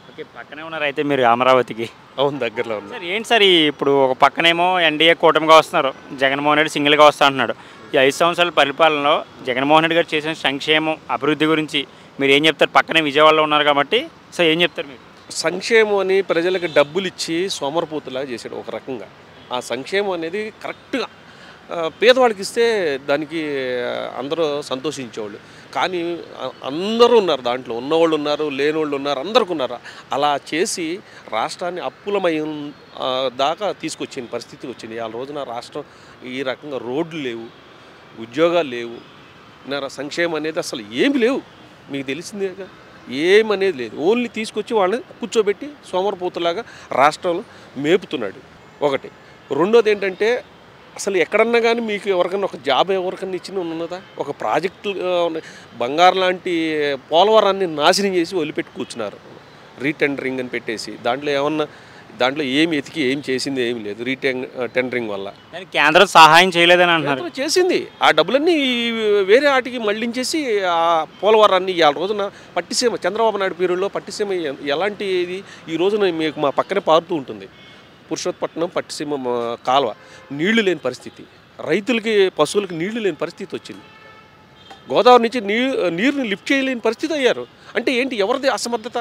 Okay, పక్కనే ఉన్నారు అయితే మీరు అమరావతికి. అవును, దగ్గరలో ఉంది. సార్ ఏంటి సార్ ఇప్పుడు ఒక పక్కనేమో ఎన్డీఏ కూటమిగా వస్తున్నారు, జగన్మోహన్ రెడ్డి సింగిల్గా వస్తా అంటున్నాడు. ఈ 5 సంవత్సరాల పరిపాలనలో జగన్మోహన్ రెడ్డి గారు చేసిన సంక్షేమం అభివృద్ధి గురించి మీరు ఏం చెప్తారు? పక్కనే విజయవాడలో ఉన్నారు కాబట్టి, సో ఏం చెప్తారు మీరు? సంక్షేమం అని ప్రజలకు డబ్బులు ఇచ్చి సోమరపోతులాగా చేశాడు ఒక రకంగా. ఆ సంక్షేమం అనేది కరెక్ట్గా పేదవాళ్ళకి ఇస్తే దానికి అందరూ సంతోషించేవాళ్ళు. కానీ అందరూ ఉన్నారు, దాంట్లో ఉన్నవాళ్ళు ఉన్నారు, లేనివాళ్ళు ఉన్నారు, అందరికీ ఉన్నారు. అలా చేసి రాష్ట్రాన్ని అప్పులమయం దాకా తీసుకొచ్చిన పరిస్థితి వచ్చింది. ఆ రోజున రాష్ట్రం ఈ రకంగా రోడ్లు లేవు, ఉద్యోగాలు లేవు, సంక్షేమం అనేది అసలు ఏమి లేవు. మీకు తెలిసిందే కదా, ఏమనేది లేదు. ఓన్లీ తీసుకొచ్చి వాళ్ళని కూర్చోబెట్టి సోమరపోతులాగా రాష్ట్రంలో మేపుతున్నాడు ఒకటి. రెండోది ఏంటంటే, అసలు ఎక్కడన్నా కానీ మీకు ఎవరికన్నా ఒక జాబ్ ఎవరికన్నా ఇచ్చిన ఉన్నదా? ఒక ప్రాజెక్టు బంగారు లాంటి పోలవరాన్ని నాశనం చేసి వదిలిపెట్టి కూర్చున్నారు. రీటెండరింగ్ అని పెట్టేసి దాంట్లో ఏమి ఎతికి ఏం చేసింది ఏమి లేదు టెండరింగ్ వల్ల. కేంద్రం సహాయం చేయలేదని అంటున్నారు. చేసింది, ఆ డబ్బులన్నీ వేరే వాటికి మళ్లించేసి ఆ పోలవరాన్ని ఇవాళ రోజున పట్టిసీమ, చంద్రబాబు నాయుడు పీరియడ్లో పట్టిసీమ ఎలాంటి ఇది ఈ రోజున మీకు మా పక్కనే పారుతూ ఉంటుంది. పురుషోత్పట్నం పట్టిసీమ కాలువ నీళ్లు లేని పరిస్థితి, రైతులకి పశువులకి నీళ్లు లేని పరిస్థితి వచ్చింది. గోదావరి నుంచి నీరుని లిఫ్ట్ చేయలేని పరిస్థితి అయ్యారు. అంటే ఏంటి, ఎవరిది అసమర్థత?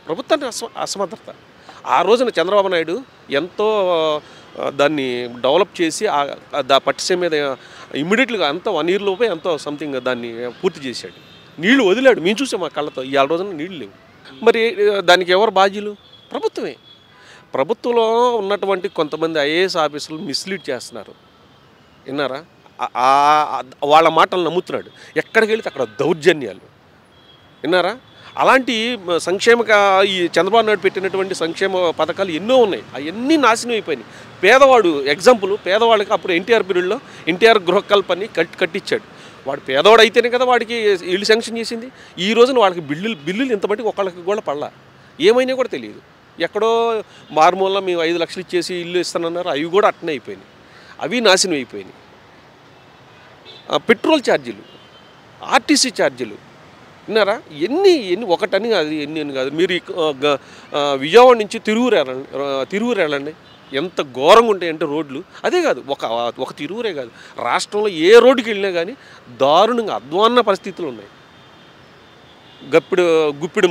ప్రభుత్వాన్ని అసమర్థత. ఆ రోజున చంద్రబాబు నాయుడు ఎంతో దాన్ని డెవలప్ చేసి పట్టిసీమ మీద ఇమ్మీడియట్గా అంతా 1 year లోపే ఎంతో సంథింగ్ దాన్ని పూర్తి చేశాడు. నీళ్లు వదిలాడు, మేము చూసాం మా కళ్ళతో. ఇవాళ రోజున నీళ్లు లేవు. మరి దానికి ఎవరు బాధ్యులు? ప్రభుత్వమే. ప్రభుత్వంలో ఉన్నటువంటి కొంతమంది ఐఏఎస్ ఆఫీసర్లు మిస్లీడ్ చేస్తున్నారు, విన్నారా? వాళ్ళ మాటలు నమ్ముతున్నాడు. ఎక్కడికి వెళితే అక్కడ దౌర్జన్యాలు, విన్నారా? అలాంటి ఈ చంద్రబాబు నాయుడు పెట్టినటువంటి సంక్షేమ పథకాలు ఎన్నో ఉన్నాయి, అవన్నీ నాశనం అయిపోయినాయి. పేదవాడు ఎగ్జాంపుల్, పేదవాళ్ళకి అప్పుడు ఎన్టీఆర్ పీరియడ్లో ఎన్టీఆర్ గృహకల్పని కట్టించాడు. వాడు పేదవాడు అయితేనే కదా వాడికి ఇల్లు శాంక్షన్ చేసింది. ఈ రోజున వాళ్ళకి బిల్లులు ఇంతమంటికి ఒకళ్ళకి కూడా పడలా, ఏమైనా కూడా తెలియదు. ఎక్కడో మారుమూల మేము 5 లక్షలు ఇచ్చేసి ఇల్లు ఇస్తానన్నారు, అవి కూడా అట్నే అయిపోయినాయి, అవి నాశనం అయిపోయినాయి. పెట్రోల్ ఛార్జీలు, ఆర్టీసీ ఛార్జీలు, విన్నారా? ఎన్ని ఒకటని కాదు, ఎన్ని కాదు. మీరు విజయవాడ నుంచి తిరువురు వెళ్ళండి, ఎంత ఘోరంగా ఉంటాయంటే రోడ్లు. అదే కాదు, ఒక తిరువురే కాదు, రాష్ట్రంలో ఏ రోడ్డుకి వెళ్ళినా కానీ దారుణంగా అధ్వాన్న పరిస్థితులు ఉన్నాయి. గుప్పిడి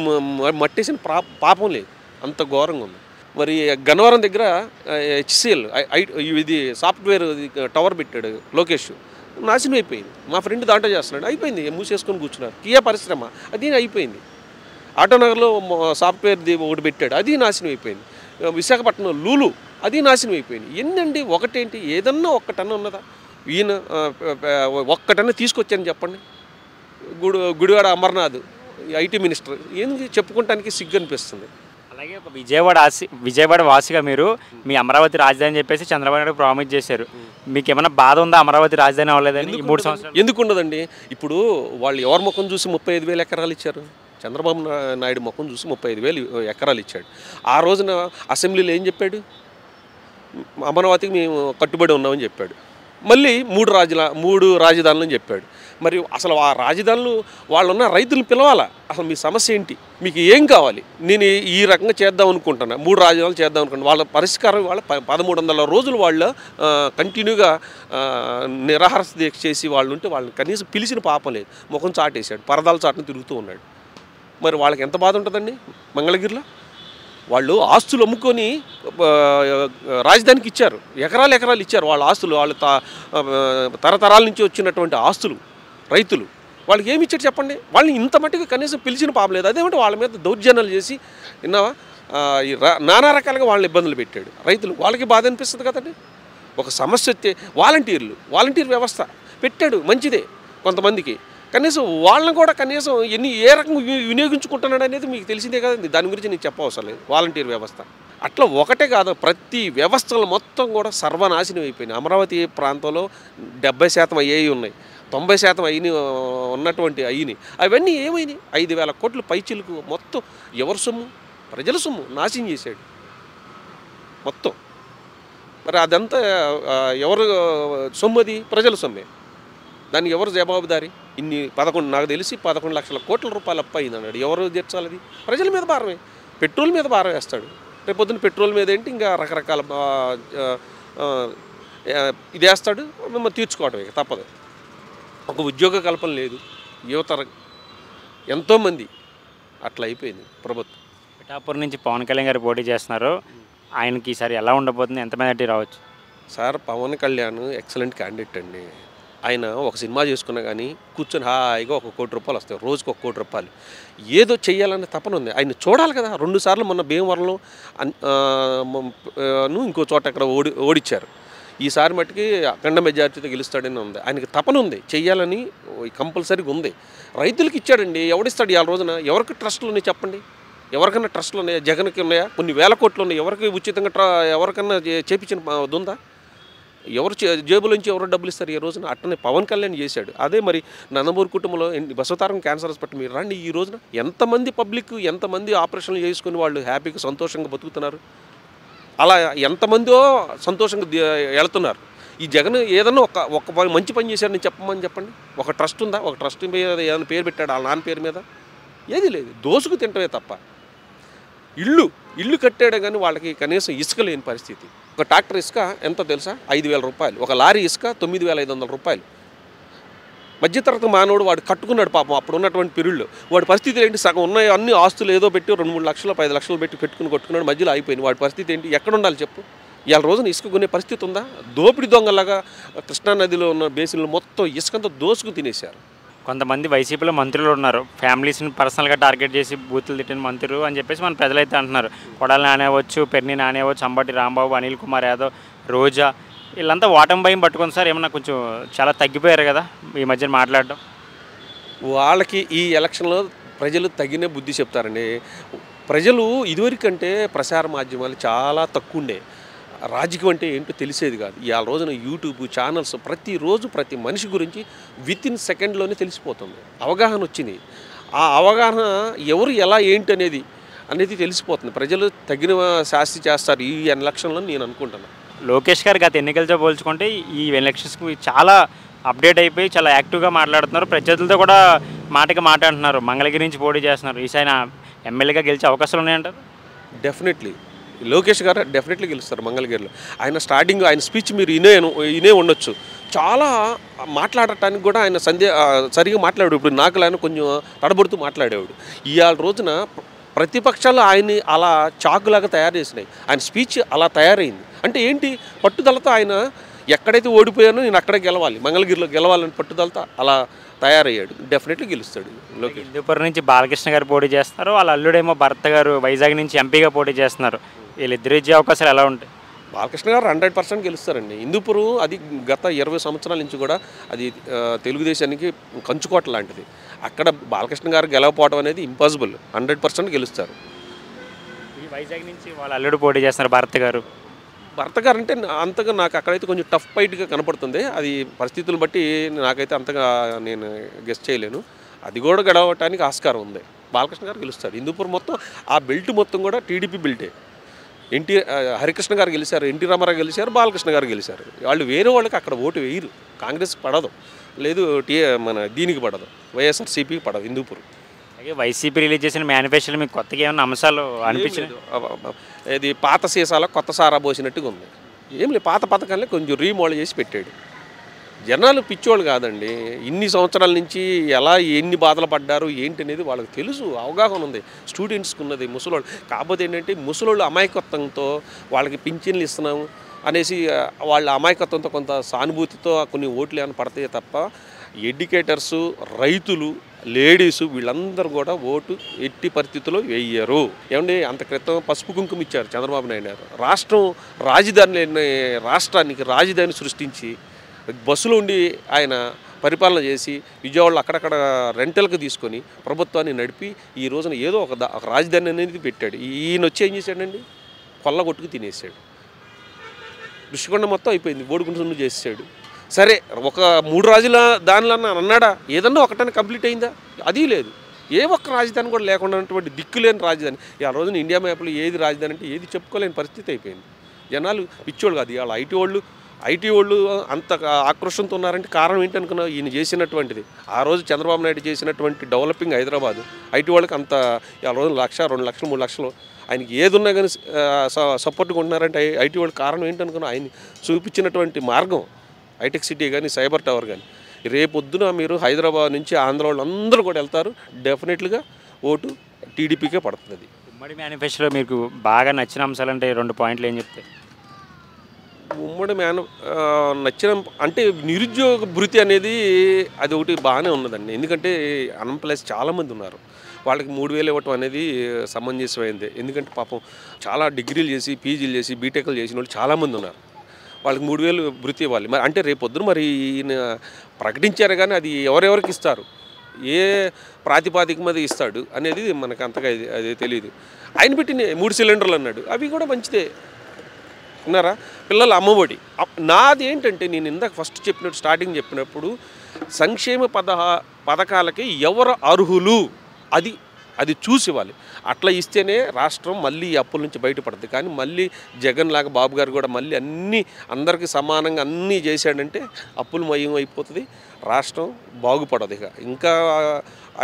మట్టేసిన పాపం లేదు, అంత ఘోరంగా ఉంది. మరి గన్నవరం దగ్గర HCL ఇది సాఫ్ట్వేర్ టవర్ పెట్టాడు లోకేష్, నాశనం అయిపోయింది. మా ఫ్రెండ్ దాంట్లో చేస్తున్నాడు, అయిపోయింది, మూసేసుకొని కూర్చున్నారు. కియా పరిశ్రమ అది అయిపోయింది. ఆటోనగర్లో సాఫ్ట్వేర్ది ఒకటి పెట్టాడు, అది నాశనం అయిపోయింది. విశాఖపట్నం లూలు, అది నాశనం అయిపోయింది. ఏంటండి, ఒకటేంటి, ఏదన్నా ఒక్కటన్నా ఉన్నదా? ఈయన ఒక్కటన్నా తీసుకొచ్చాను చెప్పండి. గుడివాడ అమర్నాథ్ ఐటీ మినిస్టర్, ఏంది చెప్పుకోవటానికి సిగ్గు అనిపిస్తుంది. అలాగే ఒక విజయవాడ వాసిగా మీరు మీ అమరావతి రాజధాని చెప్పేసి చంద్రబాబు నాయుడు ప్రామిస్ చేశారు. మీకు ఏమైనా బాధ ఉందా అమరావతి రాజధాని అవ్వలేదని ఈ 3 సంవత్సరాలు? ఎందుకు ఉండదండి? ఇప్పుడు వాళ్ళు ఎవరి ముఖం చూసి 35,000 ఎకరాలు ఇచ్చారు? చంద్రబాబు నాయుడు ముఖం చూసి 35,000 ఎకరాలు ఇచ్చాడు. ఆ రోజున అసెంబ్లీలో ఏం చెప్పాడు? అమరావతికి మేము కట్టుబడి ఉన్నామని చెప్పాడు. మళ్ళీ 3 రాజధానులని చెప్పాడు. మరి అసలు ఆ రాజధానులు వాళ్ళున్న రైతులను పిలవాలా? అసలు మీ సమస్య ఏంటి? మీకు ఏం కావాలి? నేను ఈ రకంగా చేద్దాం అనుకుంటున్నా, 3 రాజధానులు చేద్దాం అనుకుంటున్నా. వాళ్ళ పరిష్కారం వాళ్ళ 1300 రోజులు వాళ్ళు కంటిన్యూగా నిరాహార దీక్ష చేసి వాళ్ళు ఉంటే వాళ్ళని కనీసం పిలిచిన పాపం లేదు. ముఖం చాటేశాడు, పరదాల చాటును తిరుగుతూ ఉన్నాడు. మరి వాళ్ళకి ఎంత బాధ ఉంటుందండి? మంగళగిరిలో వాళ్ళు ఆస్తులు అమ్ముకొని రాజధానికి ఇచ్చారు, ఎకరాలు ఇచ్చారు. వాళ్ళ ఆస్తులు వాళ్ళ తరతరాల నుంచి వచ్చినటువంటి ఆస్తులు రైతులు వాళ్ళకి ఏమి ఇచ్చారు చెప్పండి? వాళ్ళని ఇంత మట్టుకు కనీసం పిలిచిన పాపం లేదు. అదేమంటే వాళ్ళ మీద దౌర్జన్యాలు చేసి విన్నావా, నానా రకాలుగా వాళ్ళని ఇబ్బందులు పెట్టాడు. రైతులు వాళ్ళకి బాధ అనిపిస్తుంది కదండి. ఒక సమస్య వస్తే వాలంటీర్ వ్యవస్థ పెట్టాడు, మంచిదే కొంతమందికి. కనీసం వాళ్ళని కూడా కనీసం ఏ రకంగా వినియోగించుకుంటున్నాడు అనేది మీకు తెలిసిందే కదండి. దాని గురించి నేను చెప్పవసరం లేదు. వాలంటీర్ వ్యవస్థ అట్లా ఒకటే కాదు, ప్రతి వ్యవస్థలు మొత్తం కూడా సర్వనాశనం అయిపోయినాయి. అమరావతి ప్రాంతంలో 70% అయ్యేవి ఉన్నాయి, 90% అయిన ఉన్నటువంటి అయినాయి. అవన్నీ ఏమైనాయి? 5,000 కోట్ల పైచిలకు మొత్తం ఎవరి సొమ్ము? ప్రజల సొమ్ము నాశనం చేశాడు మొత్తం. మరి అదంతా ఎవరు సొమ్ము? అది ప్రజల సొమ్మే. దానికి ఎవరు జవాబుదారి? నాకు తెలిసి 11 లక్షల కోట్ల రూపాయలు అప్పు అయింది అన్నాడు. ఎవరు తీర్చాలి? అది ప్రజల మీద భారమే. పెట్రోల్ మీద భారం వేస్తాడు. రేపొద్దున పెట్రోల్ మీద ఏంటి ఇంకా రకరకాల ఇది వేస్తాడు. మిమ్మల్ని తీర్చుకోవటం ఇక తప్పదు. ఒక ఉద్యోగ కల్పన లేదు. యువత ఎంతోమంది అట్లా అయిపోయింది ప్రభుత్వం. పిఠాపురం నుంచి పవన్ కళ్యాణ్ గారు పోటీ చేస్తున్నారు. ఆయనకి ఈసారి ఎలా ఉండబోతుంది? ఎంత మెజారిటీ రావచ్చు? Sir, Pawan Kalyan excellent candidate అండి. ఆయన ఒక సినిమా చేసుకున్నా కానీ కూర్చొని హాయిగా 1 కోటి రూపాయలు వస్తాయి, రోజుకు 1 కోటి రూపాయలు. ఏదో చెయ్యాలనే తపన ఉంది. ఆయన చూడాలి కదా. 2 సార్లు మొన్న భీమవరంలో ఇంకో చోట అక్కడ ఓడిచ్చారు. ఈసారి మట్టుకి అఖండ మెజార్టీతో గెలుస్తాడని ఉంది. ఆయనకి తపన ఉంది, చెయ్యాలని కంపల్సరీగా ఉంది. రైతులకి ఇచ్చాడండి. ఎవడిస్తాడు ఇవాళ రోజున? ఎవరికి ట్రస్టులు ఉన్నాయి చెప్పండి? ఎవరికన్నా ట్రస్టులు ఉన్నాయా? జగన్కి ఉన్నాయా? కొన్ని వేల కోట్లు ఉన్నాయి. ఎవరికి ఉచితంగా ఎవరికన్నా చేపించిన ఉందా? ఎవరు జేబులోంచి ఎవరు డబ్బులు ఇస్తారు ఈ రోజున? అట్టనే పవన్ కళ్యాణ్ చేశాడు. అదే మరి నందమూరి కుటుంబంలో బసవతారం క్యాన్సర్ హాస్పిటల్ మీరు రండి. ఈ రోజున ఎంతమంది పబ్లిక్, ఎంతమంది ఆపరేషన్లు చేసుకుని వాళ్ళు హ్యాపీగా సంతోషంగా బతుకుతున్నారు. అలా ఎంతమందో సంతోషంగా వెళుతున్నారు. ఈ జగన్ ఏదన్నా ఒక మంచి పని చేశారని చెప్పండి. ఒక ట్రస్ట్ ఉందా? ఒక ట్రస్ట్ మీద ఏదైనా పేరు పెట్టాడు వాళ్ళ నాన్న పేరు మీద? ఏది లేదు. దోసుకు తింటమే తప్ప. ఇల్లు కట్టాడు కానీ వాళ్ళకి కనీసం ఇసుక లేని పరిస్థితి. ఒక ట్రాక్టర్ ఇసుక ఎంతో తెలుసా? 5,000 రూపాయలు. ఒక లారీ ఇసుక 9,500 రూపాయలు. మధ్యతరగతి మానవుడు వాడు కట్టుకున్నాడు పాపం అప్పుడు ఉన్నటువంటి పీరియడ్లో. వాడి పరిస్థితి ఏంటి? సగం ఉన్నాయి అన్ని ఆస్తులు ఏదో పెట్టి 2-3 లక్షలు 5 లక్షలు పెట్టి కొట్టుకున్నాడు. మధ్యలో అయిపోయింది. వాడి పరిస్థితి ఏంటి? ఎక్కడ ఉండాలి చెప్పు? ఇవాళ రోజున ఇసుక కొనే పరిస్థితి ఉందా? దోపిడి దొంగలాగా కృష్ణానదిలో ఉన్న బేసిన్లు మొత్తం ఇసుకంతా దోసుకు తినేశారు. కొంతమంది వైసీపీలో మంత్రులు ఉన్నారు, ఫ్యామిలీస్ని పర్సనల్గా టార్గెట్ చేసి బూతులు తిట్టిన మంత్రులు అని చెప్పేసి మన ప్రజలైతే అంటున్నారు. కొడాలి నానేవచ్చు, పెర్ని నానేవచ్చు, అంబటి రాంబాబు, అనిల్ కుమార్ యాదవ్, రోజా, వీళ్ళంతా ఓటమి భయం పట్టుకొని సార్ ఏమన్నా కొంచెం చాలా తగ్గిపోయారు కదా ఈ మధ్యన మాట్లాడడం? వాళ్ళకి ఈ ఎలక్షన్లో ప్రజలు తగిన బుద్ధి చెప్తారండి. ప్రజలు ఇదివరకంటే ప్రసార మాధ్యమాలు చాలా తక్కువ ఉండే. రాజకీయం అంటే ఏంటో తెలిసేది కాదు. ఇవాళ రోజున యూట్యూబ్ ఛానల్స్ ప్రతిరోజు ప్రతి మనిషి గురించి వితిన్ సెకండ్లోనే తెలిసిపోతుంది. అవగాహన వచ్చింది. ఆ అవగాహన ఎవరు ఎలా ఏంటి అనేది తెలిసిపోతుంది. ప్రజలు తగిన శాస్తి చేస్తారు ఈ ఎలక్షన్లో నేను అనుకుంటున్నాను. లోకేష్ గారు గత ఎన్నికలతో పోల్చుకుంటే ఈ ఎలక్షన్స్కి చాలా అప్డేట్ అయిపోయి చాలా యాక్టివ్గా మాట్లాడుతున్నారు. ప్రత్యర్థులతో కూడా మాటకి మాట అంటున్నారు. మంగళగిరి నుంచి పోటీ చేస్తున్నారు. ఈసారి ఎమ్మెల్యేగా గెలిచే అవకాశాలు ఉన్నాయంటారు? డెఫినెట్లీ లోకేష్ గారు డెఫినెట్లీ గెలుస్తారు మంగళగిరిలో. ఆయన స్పీచ్ మీరు ఇనే ఉండొచ్చు. చాలా మాట్లాడటానికి కూడా ఆయన సరిగా మాట్లాడాడు. ఇప్పుడు నాకు ఆయన కొంచెం తడబడుతూ మాట్లాడేవాడు. ఇవాళ రోజున ప్రతిపక్షాలు ఆయన్ని అలా చాకులాగా తయారు చేసినాయి. ఆయన స్పీచ్ అలా తయారైంది. అంటే ఏంటి? పట్టుదలతో ఆయన ఎక్కడైతే ఓడిపోయానో నేను అక్కడే గెలవాలి, మంగళగిరిలో గెలవాలని పట్టుదలతో అలా తయారయ్యాడు. డెఫినెట్లీ గెలుస్తాడు లోకేష్. హిందూపురం నుంచి బాలకృష్ణ గారు పోటీ చేస్తున్నారు. వాళ్ళ అల్లుడేమో భర్త గారు వైజాగ్ నుంచి ఎంపీగా పోటీ చేస్తున్నారు. వీళ్ళిద్దరు ఇచ్చే అవకాశాలు ఎలా ఉంటాయి? బాలకృష్ణ గారు 100% గెలుస్తారండి. హిందూపూర్ అది గత 20 సంవత్సరాల నుంచి కూడా అది తెలుగుదేశానికి కంచుకోట లాంటిది. అక్కడ బాలకృష్ణ గారు గెలవపోవడం అనేది ఇంపాసిబుల్. 100% గెలుస్తారు. ఈ వైజాగ్ నుంచి వాళ్ళ అల్లుడు పోటీ చేస్తున్నారు భరత్ గారు. భర్త గారు అంటే అంతగా నాకు అక్కడైతే కొంచెం టఫ్ ఫైట్గా కనపడుతుంది. అది పరిస్థితులను బట్టి నాకైతే అంతగా నేను గెస్ చేయలేను. అది కూడా గెలవటానికి ఆస్కారం ఉంది. బాలకృష్ణ గారు గెలుస్తారు. హిందూపూర్ మొత్తం ఆ బెల్ట్ మొత్తం కూడా టీడీపీ బెల్టే. హరికృష్ణ గారు గెలిచారు, ఎన్టీ రామారావు గెలిచారు, బాలకృష్ణ గారు గెలిచారు. వాళ్ళు వేరే వాళ్ళకి అక్కడ ఓటు వేయరు. కాంగ్రెస్ పడదు, లేదు మన దీనికి పడదు, వైఎస్ఆర్సీపీకి పడదు హిందూపూర్. అలాగే వైసీపీ రిలీజ్ చేసిన మేనిఫెస్టోలో మీకు కొత్తగా ఏమైనా అంశాలు అనిపించింది? ఇది పాత సీసాలో కొత్త సారా పోసినట్టుగా ఉంది. ఏం లేదు, పాత పథకాలనే కొంచెం రీమోడల్ చేసి పెట్టాడు. జనాలు పిచ్చోళ్ళు కాదండి. ఇన్ని సంవత్సరాల నుంచి ఎలా ఎన్ని బాధలు పడ్డారు ఏంటి అనేది వాళ్ళకి తెలుసు, అవగాహన ఉంది. స్టూడెంట్స్కి ఉన్నది, ముసలోళ్ళు. కాకపోతే ఏంటంటే ముసలోళ్ళు అమాయకత్వంతో వాళ్ళకి పింఛన్లు ఇస్తున్నాము అనేసి వాళ్ళ అమాయకత్వంతో కొంత సానుభూతితో కొన్ని ఓట్లు ఏమైనా పడతాయి తప్ప ఎడ్యుకేటర్సు, రైతులు, లేడీసు వీళ్ళందరూ కూడా ఓటు ఎట్టి పరిస్థితుల్లో వేయరు. ఏమండి, అంత క్రితం పసుపు కుంకుమ ఇచ్చారు చంద్రబాబు నాయుడు గారు. రాష్ట్రానికి రాజధాని సృష్టించి బస్సులో ఉండి ఆయన పరిపాలన చేసి విజయవాడలో అక్కడక్కడ రెంటల్కి తీసుకొని ప్రభుత్వాన్ని నడిపి ఈ రోజున ఏదో ఒక రాజధాని అనేది పెట్టాడు. ఈయన వచ్చి ఏం చేశాడండి, కొల్లగొట్టుకు తినేసాడు. ఋషికొండ మొత్తం అయిపోయింది, బోడిగుండు చేసాడు. సరే, ఒక 3 రాజుల దానిలో అన్నాడా? ఏదన్నా ఒకటని కంప్లీట్ అయిందా? అది లేదు. ఏ ఒక్క రాజధాని కూడా లేకుండా ఉన్నటువంటి దిక్కులేని రాజధాని. ఆ రోజున ఇండియా మ్యాప్లో ఏది రాజధాని అంటే ఏది చెప్పుకోలేని పరిస్థితి అయిపోయింది. జనాలు పిచ్చోళ్ళు కాదు, వాళ్ళ ఐటీ వాళ్ళు అంత ఆక్రోషంతో ఉన్నారంటే కారణం ఏంటనుకున్నావు? ఈయన చేసినటువంటిది. ఆ రోజు చంద్రబాబు నాయుడు చేసినటువంటి డెవలపింగ్ హైదరాబాదు ఐటీ వాళ్ళకి అంత ఆ రోజు 1,00,000, 2 లక్షలు, 3 లక్షలు ఆయనకి ఏది ఉన్నా కానీ సపోర్ట్గా ఉంటున్నారంటే ఐటీ వాళ్ళకి కారణం ఏంటనుకున్నావు? ఆయన చూపించినటువంటి మార్గం. హైటెక్ సిటీ కానీ, సైబర్ టవర్ కానీ. రేపొద్దున మీరు హైదరాబాద్ నుంచి ఆంధ్ర వాళ్ళు అందరూ కూడా వెళ్తారు. డెఫినెట్లీగా ఓటు టీడీపీకే పడుతుంది. ఉమ్మడి మేనిఫెస్టోలో మీకు బాగా నచ్చిన అంశాలు అంటే 2 పాయింట్లు ఏం చెప్తే? ఉమ్మడి నచ్చిన అంటే నిరుద్యోగ భృతి అనేది అది ఒకటి బాగానే ఉన్నదండి. ఎందుకంటే అన్ఎంప్లాయ్స్ చాలామంది ఉన్నారు. వాళ్ళకి 3,000 ఇవ్వటం అనేది సమంజసమైంది. ఎందుకంటే పాపం చాలా డిగ్రీలు చేసి, పీజీలు చేసి, బీటెక్లు చేసిన వాళ్ళు చాలామంది ఉన్నారు. వాళ్ళకి 3,000 భృతి ఇవ్వాలి. మరి అంటే రేపొద్దున మరి ఈయన ప్రకటించారు కానీ అది ఎవరెవరికి ఇస్తారు, ఏ ప్రాతిపాదిక మీద ఇస్తాడు అనేది మనకు అంతగా అది తెలియదు. ఆయన పెట్టి 3 సిలిండర్లు అన్నాడు, అవి కూడా మంచిదే. ఉన్నారా పిల్లల అమ్మఒడి. నాది ఏంటంటే నేను ఇందాక ఫస్ట్ చెప్పినట్టు స్టార్టింగ్ చెప్పినప్పుడు సంక్షేమ పథకాలకి ఎవరు అర్హులు అది చూసి ఇవ్వాలి. అట్లా ఇస్తేనే రాష్ట్రం మళ్ళీ అప్పుల నుంచి బయటపడుతుంది. కానీ మళ్ళీ జగన్ లాగా బాబు గారు కూడా మళ్ళీ అన్నీ అందరికీ సమానంగా అన్నీ చేశాడంటే అప్పులు మయం అయిపోతుంది, రాష్ట్రం బాగుపడదు. ఇంకా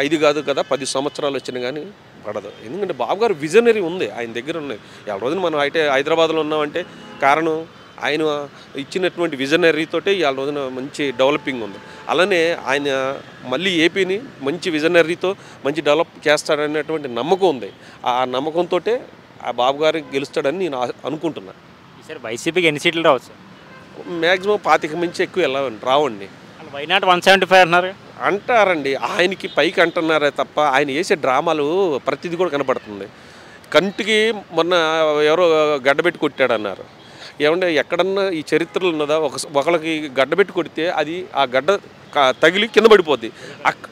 5 కాదు కదా 10 సంవత్సరాలు వచ్చినా కానీ పడదు. ఎందుకంటే బాబు గారు విజనరీ ఉంది, ఆయన దగ్గర ఉన్నాయి. ఈ రోజున మనం అయితే హైదరాబాద్లో ఉన్నామంటే కారణం ఆయన ఇచ్చినటువంటి విజనరీతోటే ఈ రోజున మంచి డెవలపింగ్ ఉంది. అలానే ఆయన మళ్ళీ ఏపీని మంచి విజనరీతో మంచి డెవలప్ చేస్తాడనేటువంటి నమ్మకం ఉంది. ఆ నమ్మకంతో ఆ బాబు గారు గెలుస్తాడని నేను అనుకుంటున్నాను. ఈసారి వైసీపీకి ఎన్ని సీట్లు రావచ్చు? మ్యాక్సిమం 25 మించి ఎక్కువ రావండి. వై నాట్ 175 అన్నారు అంటారండి. ఆయనకి పైకి అంటున్నారే తప్ప ఆయన వేసే డ్రామాలు ప్రతిదీ కూడా కనపడుతుంది. కంటికి మొన్న ఎవరో గడ్డబెట్టి కొట్టాడన్నారు. ఏమంటే ఎక్కడన్నా ఈ చరిత్రలో ఉన్నదా? ఒకళ్ళకి గడ్డబెట్టి కొడితే అది ఆ గడ్డ తగిలి కింద పడిపోద్ది.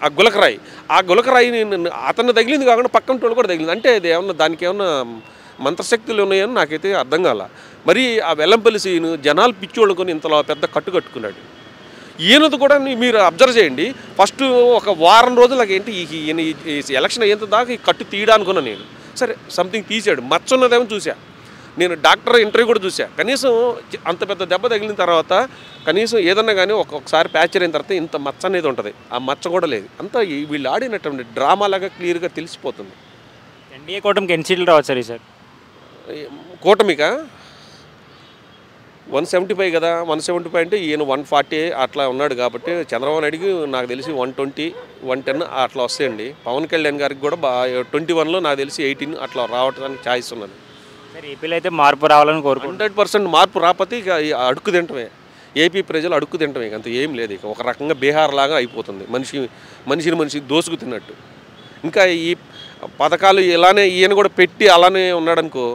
ఆ గులకరాయి, ఆ గులకరాయి అతను తగిలింది కాకుండా పక్కన వాళ్ళు కూడా తగిలింది. అంటే అది ఏమన్నా దానికి ఏమన్నా మంత్రశక్తులు ఉన్నాయని నాకైతే అర్థం కాల. మరి ఆ వెల్లంపల్లి సీను జనాలు పిచ్చోళ్ళు కొని ఇంతలో పెద్ద కట్టుకున్నాడు. ఈయనది కూడా మీరు అబ్జర్వ్ చేయండి. ఫస్ట్ ఒక వారం రోజులకి ఏంటి ఈయన ఎలక్షన్ అయ్యేంత దాకా ఈ కట్టు తీయడానుకున్నా నేను. సరే సంథింగ్ తీసాడు, మచ్చ ఉన్నదేమో చూసా. నేను డాక్టర్ ఇంటర్వ్యూ కూడా చూసా. కనీసం అంత పెద్ద దెబ్బ తగిలిన తర్వాత కనీసం ఏదన్నా కానీ ఒక్కొక్కసారి ప్యాచర్ అయిన తర్వాత ఇంత మచ్చ అనేది ఉంటుంది. ఆ మచ్చ కూడా లేదు. అంతా వీళ్ళు ఆడినటువంటి డ్రామాలాగా క్లియర్గా తెలిసిపోతుంది. ఎన్డీఏ కూటమికి ఎన్ని సీట్లు రావచ్చు సార్ ఈసారి? కూటమికా 175 కదా. 175 అంటే ఈయన 140 అట్లా ఉన్నాడు కాబట్టి చంద్రబాబు నాయుడికి నాకు తెలిసి 120, 110 అట్లా వస్తాయండి. పవన్ కళ్యాణ్ గారికి కూడా 21లో నాకు తెలిసి 18 అట్లా రావడానికి ఛాయిస్ ఉన్నది. సార్ ఏపీలో అయితే మార్పు రావాలని కోరుకుంటున్నాను. 100% మార్పు రాకపోతే ఇక అడుక్కు తింటమే. ఏపీ ప్రజలు అడుక్కు తింటమే, అంత ఏం లేదు. ఇక ఒక రకంగా బీహార్ లాగా అయిపోతుంది. మనిషి దోసుకు తిన్నట్టు. ఇంకా ఈ పథకాలు ఇలానే ఈయన కూడా పెట్టి అలానే ఉన్నాడనుకో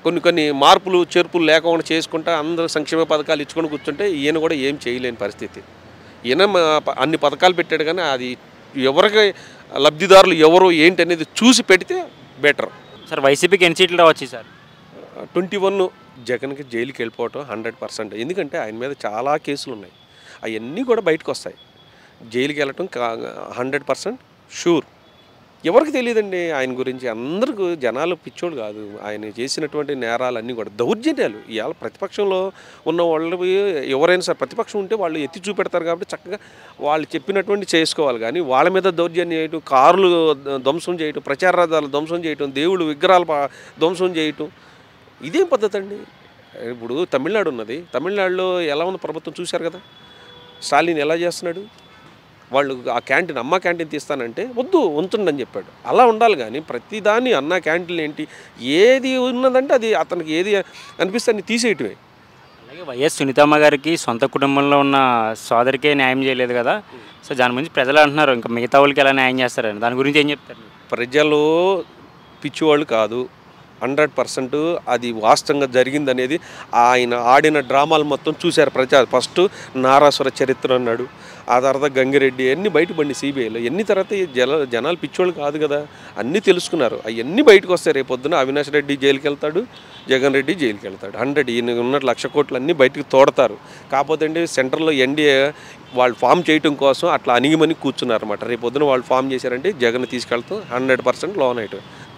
కొన్ని మార్పులు చేర్పులు లేకుండా చేసుకుంటా అందరూ సంక్షేమ పథకాలు ఇచ్చుకొని కూర్చుంటే ఈయన కూడా ఏం చేయలేని పరిస్థితి. ఈయన అన్ని పథకాలు పెట్టాడు కానీ అది ఎవరికి లబ్ధిదారులు ఎవరు ఏంటి అనేది చూసి పెడితే బెటర్. సార్ వైసీపీకి ఎన్ని సీట్లు రావచ్చు సార్? 21 జగన్కి జైలుకి వెళ్ళిపోవటం 100%. ఎందుకంటే ఆయన మీద చాలా కేసులు ఉన్నాయి, అవన్నీ కూడా బయటకు వస్తాయి. జైలుకి వెళ్ళటం 100% షూర్. ఎవరికి తెలియదండి ఆయన గురించి, అందరికీ జనాలు పిచ్చోడు కాదు. ఆయన చేసినటువంటి నేరాలన్నీ కూడా దౌర్జన్యాలు. ఇవాళ ప్రతిపక్షంలో ఉన్న వాళ్ళు ఎవరైనా సరే ప్రతిపక్షం ఉంటే వాళ్ళు ఎత్తి చూపెడతారు కాబట్టి చక్కగా వాళ్ళు చెప్పినటువంటి చేసుకోవాలి. కానీ వాళ్ళ మీద దౌర్జన్యం చేయటం, కార్లు ధ్వంసం చేయటం, ప్రచార రథాలు ధ్వంసం చేయటం, దేవుళ్ళు విగ్రహాలు ధ్వంసం చేయటం ఇదేం పద్ధతి అండి? ఇప్పుడు తమిళనాడు ఉన్నది, తమిళనాడులో ఎలా ఉంది ప్రభుత్వం చూశారు కదా, స్టాలిన్ ఎలా చేస్తున్నాడు. వాళ్ళు ఆ క్యాంటీన్ అమ్మ క్యాంటీన్ తీస్తానంటే వద్దు ఉంచండి అని చెప్పాడు. అలా ఉండాలి కానీ ప్రతిదాన్ని అన్న క్యాంటీన్ ఏంటి, ఏది ఉన్నదంటే అది అతనికి ఏది అనిపిస్తే అన్ని తీసేయటమే. అలాగే వైఎస్ సునీతమ్మ గారికి సొంత కుటుంబంలో ఉన్న సోదరికే న్యాయం చేయలేదు కదా, సో దాని గురించి ప్రజలు అంటున్నారు ఇంకా మిగతా వాళ్ళకి ఎలా న్యాయం చేస్తారని, దాని గురించి ఏం చెప్తారు? ప్రజలు పిచ్చివాళ్ళు కాదు, 100% అది వాస్తవంగా జరిగిందనేది ఆయన ఆడిన డ్రామాలు మొత్తం చూశారు ప్రజలు. ఫస్ట్ నారాసుర చరిత్ర అన్నాడు, ఆ తర్వాత గంగిరెడ్డి అన్నీ బయటపడి సిబిఐలో ఎన్ని తర్వాత జనాలు పిచ్చోళ్ళు కాదు కదా, అన్నీ తెలుసుకున్నారు. అవన్నీ బయటకు వస్తాయి. రేపు పొద్దున అవినాష్ రెడ్డి జైలుకి వెళ్తాడు, జగన్ రెడ్డి జైలుకి వెళ్తాడు. 100 ఈయన ఉన్న 1,00,000 కోట్లు అన్నీ బయటకు తోడతారు. కాకపోతే అండి సెంటర్లో ఎన్డీఏ వాళ్ళు ఫామ్ చేయడం కోసం అట్లా అణిగిమని కూర్చున్నారు అనమాట. రేపు పొద్దున వాళ్ళు ఫామ్ చేశారంటే జగన్ తీసుకెళ్తాం 100% లోన్ అయిట.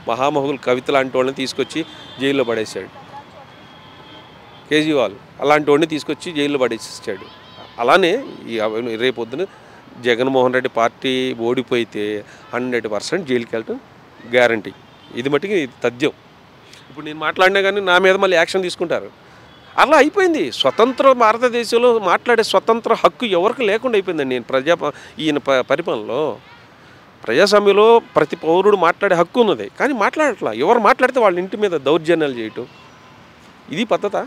మహామహులు కవిత లాంటి వాళ్ళని తీసుకొచ్చి జైల్లో పడేసాడు కేజ్రీవాల్, అలాంటి వాడిని తీసుకొచ్చి జైల్లో పడేసాడు. అలానే రేపు పొద్దున జగన్మోహన్ రెడ్డి పార్టీ ఓడిపోయితే 100% జైలుకి వెళ్ళటం గ్యారంటీ. ఇది మట్టుకి తథ్యం. ఇప్పుడు నేను మాట్లాడినా కానీ నా మీద మళ్ళీ యాక్షన్ తీసుకుంటారు. అలా అయిపోయింది. స్వతంత్ర భారతదేశంలో మాట్లాడే స్వతంత్ర హక్కు ఎవరికి లేకుండా అయిపోయిందండి. ఈయన పరిపాలనలో ప్రజాస్వామ్యంలో ప్రతి పౌరుడు మాట్లాడే హక్కు ఉన్నది, కానీ మాట్లాడట్లా. ఎవరు మాట్లాడితే వాళ్ళ ఇంటి మీద దౌర్జన్యాలు చేయటం ఇది పద్ధతా?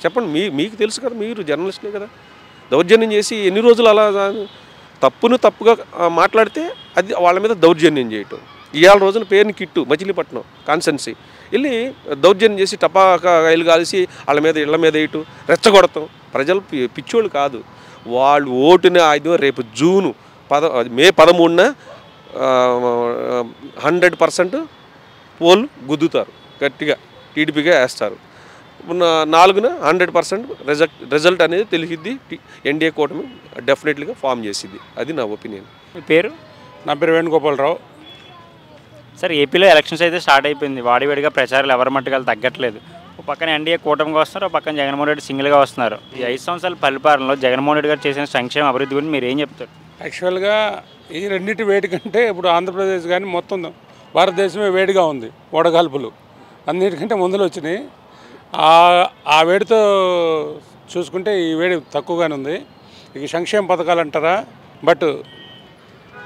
చెప్పండి. మీకు తెలుసు కదా, మీరు జర్నలిస్టులే కదా. దౌర్జన్యం చేసి ఎన్ని రోజులు అలా తప్పుగా మాట్లాడితే అది వాళ్ళ మీద దౌర్జన్యం చేయటం. ఇవాళ రోజున పేరుని కిట్టు మచిలీపట్నం కాన్స్టెన్సీ వెళ్ళి దౌర్జన్యం చేసి టపాకా రైలు కాల్సి వాళ్ళ మీద ఇళ్ల మీద వేయటం, రెచ్చగొడతాం. ప్రజలు పిచ్చోళ్ళు కాదు. వాళ్ళు ఓటుని ఆయుధం రేపు మే 13న 100% పోల్ గుద్దుతారు, గట్టిగా టీడీపీగా వేస్తారు. 4న 100% రిజల్ట్ అనేది తెలిసిద్ది. ఎన్డీఏ కూటమి డెఫినెట్లీగా ఫామ్ చేసిద్ది. అది నా ఒపీనియన్. మీ పేరు? నా పేరు వేణుగోపాలరావు. సార్ ఏపీలో ఎలక్షన్స్ అయితే స్టార్ట్ అయిపోయింది. వాడివేడిగా ప్రచారాలు ఎవరి మట్టుకు తగ్గట్లేదు. ఒక పక్కన ఎన్డీఏ కూటమిగా వస్తున్నారు, ఒక పక్కన జగన్మోహన్ రెడ్డి సింగిల్గా వస్తున్నారు. ఈ 5 సంవత్సరాల పరిపాలనలో జగన్మోహన్ రెడ్డి గారు చేసిన సంక్షేమ అభివృద్ధి గురించి మీరు ఏం చెప్తారు? యాక్చువల్గా ఈ రెండింటి వేడి కంటే ఇప్పుడు ఆంధ్రప్రదేశ్ కానీ మొత్తం భారతదేశమే వేడిగా ఉంది. వడగాల్పులు అన్నిటికంటే ముందులు వచ్చినాయి. ఆ వేడితో చూసుకుంటే ఈ వేడి తక్కువగానే ఉంది. ఇక సంక్షేమ పథకాలు అంటారా, బట్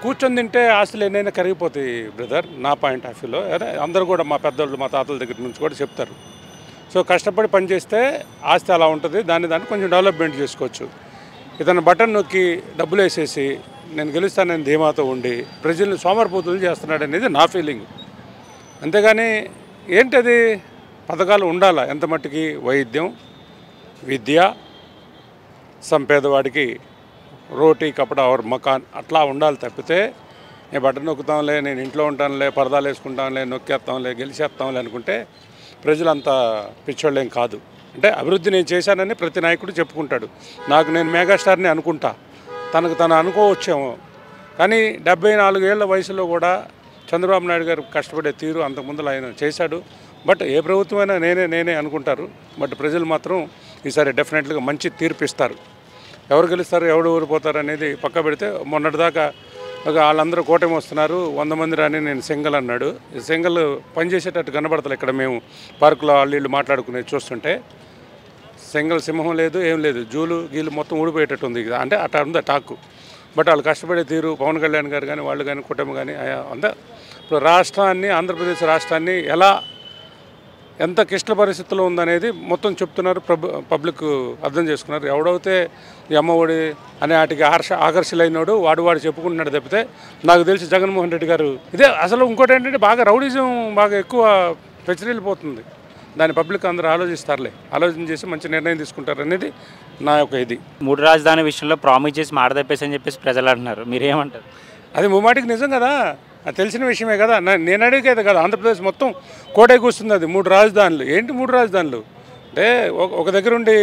కూర్చొని తింటే ఆస్తులు ఎన్నైనా కరిగిపోతాయి బ్రదర్. నా పాయింట్ ఆఫ్ వ్యూలో అదే అందరూ కూడా మా పెద్దవాళ్ళు మా తాతల దగ్గర నుంచి కూడా చెప్తారు. సో కష్టపడి పనిచేస్తే ఆస్తి అలా ఉంటుంది, దాన్ని కొంచెం డెవలప్మెంట్ చేసుకోవచ్చు. ఇతను బటన్ నొక్కి డబ్బులు వేసేసి నేను గెలుస్తానని ధీమాతో ఉండి ప్రజల్ని సోమరిపోతులు చేస్తున్నాడు అనేది నా ఫీలింగ్. అంతేగాని ఏంటది, పథకాలు ఉండాలా ఎంత మట్టుకి, వైద్యం, విద్య, సంపేదవాడికి రోటీ కపడా ఆర్ మకాన్ అట్లా ఉండాలి తప్పితే నేను బటన్ నొక్కుతాంలే, నేను ఇంట్లో ఉంటానులే, పరదాలు వేసుకుంటాంలే, నొక్కేస్తాంలే, గెలిచేస్తాంలే అనుకుంటే ప్రజలంతా పిచ్చోళ్ళేం కాదు. అంటే అభివృద్ధి నేను చేశానని ప్రతి నాయకుడు చెప్పుకుంటాడు. నేను మెగాస్టార్ని అనుకుంటా, తనకు తను అనుకోవచ్చేమో. కానీ 74 ఏళ్ల వయసులో కూడా చంద్రబాబు నాయుడు గారు కష్టపడే తీరు అంతకుముందు ఆయన చేశాడు. బట్ ఏ ప్రభుత్వమైనా నేనే అనుకుంటారు. బట్ ప్రజలు మాత్రం ఈసారి డెఫినెట్గా మంచి తీర్పు ఇస్తారు. ఎవరు గెలుస్తారు, ఎవరు ఊరిపోతారు అనేది పక్క పెడితే మొన్నటిదాకా వాళ్ళందరూ కూటమి వస్తున్నారు, 100 మంది రాని నేను సింగల్ అన్నాడు. సింగల్ పనిచేసేటట్టు కనబడతారు. ఇక్కడ మేము పార్కులో వాళ్ళు మాట్లాడుకునేది చూస్తుంటే సింగల్ సింహం లేదు, ఏం లేదు, జూలు గీలు మొత్తం ఊడిపోయేటట్టు ఉంది. అంటే అట్లా ఉంది టాకు. బట్ వాళ్ళు కష్టపడే తీరు, పవన్ కళ్యాణ్ గారు కానీ వాళ్ళు కానీ కూటమి కానీ అంతా ఇప్పుడు రాష్ట్రాన్ని, ఆంధ్రప్రదేశ్ రాష్ట్రాన్ని ఎంత క్లిష్ట పరిస్థితుల్లో ఉందనేది మొత్తం చెప్తున్నారు. పబ్లిక్ అర్థం చేసుకున్నారు. ఎవడైతే ఈ అమ్మఒడి అనే వాటికి ఆకర్షిలైనడు వాడు చెప్పుకుంటున్నాడు తప్పితే నాకు తెలిసి జగన్మోహన్ రెడ్డి గారు ఇదే అసలు. ఇంకోటి ఏంటంటే బాగా రౌడిజం బాగా ఎక్కువ పెచ్చరిల్లిపోతుంది. దాని పబ్లిక్ అందరూ ఆలోచిస్తారులే, ఆలోచన చేసి మంచి నిర్ణయం తీసుకుంటారు అనేది నా యొక్క ఇది. 3 రాజధాని విషయంలో ప్రామిస్ చేసి మాట తప్పేసి అని చెప్పేసి ప్రజలు అంటున్నారు, మీరేమంటారు? అది ముమ్మాటికి నిజం కదా, అది తెలిసిన విషయమే కదా. నేను అడిగేది కదా, ఆంధ్రప్రదేశ్ మొత్తం కోటే కూస్తుంది. అది 3 రాజధానులు ఏంటి? 3 రాజధానులు అంటే ఒక దగ్గర ఉండి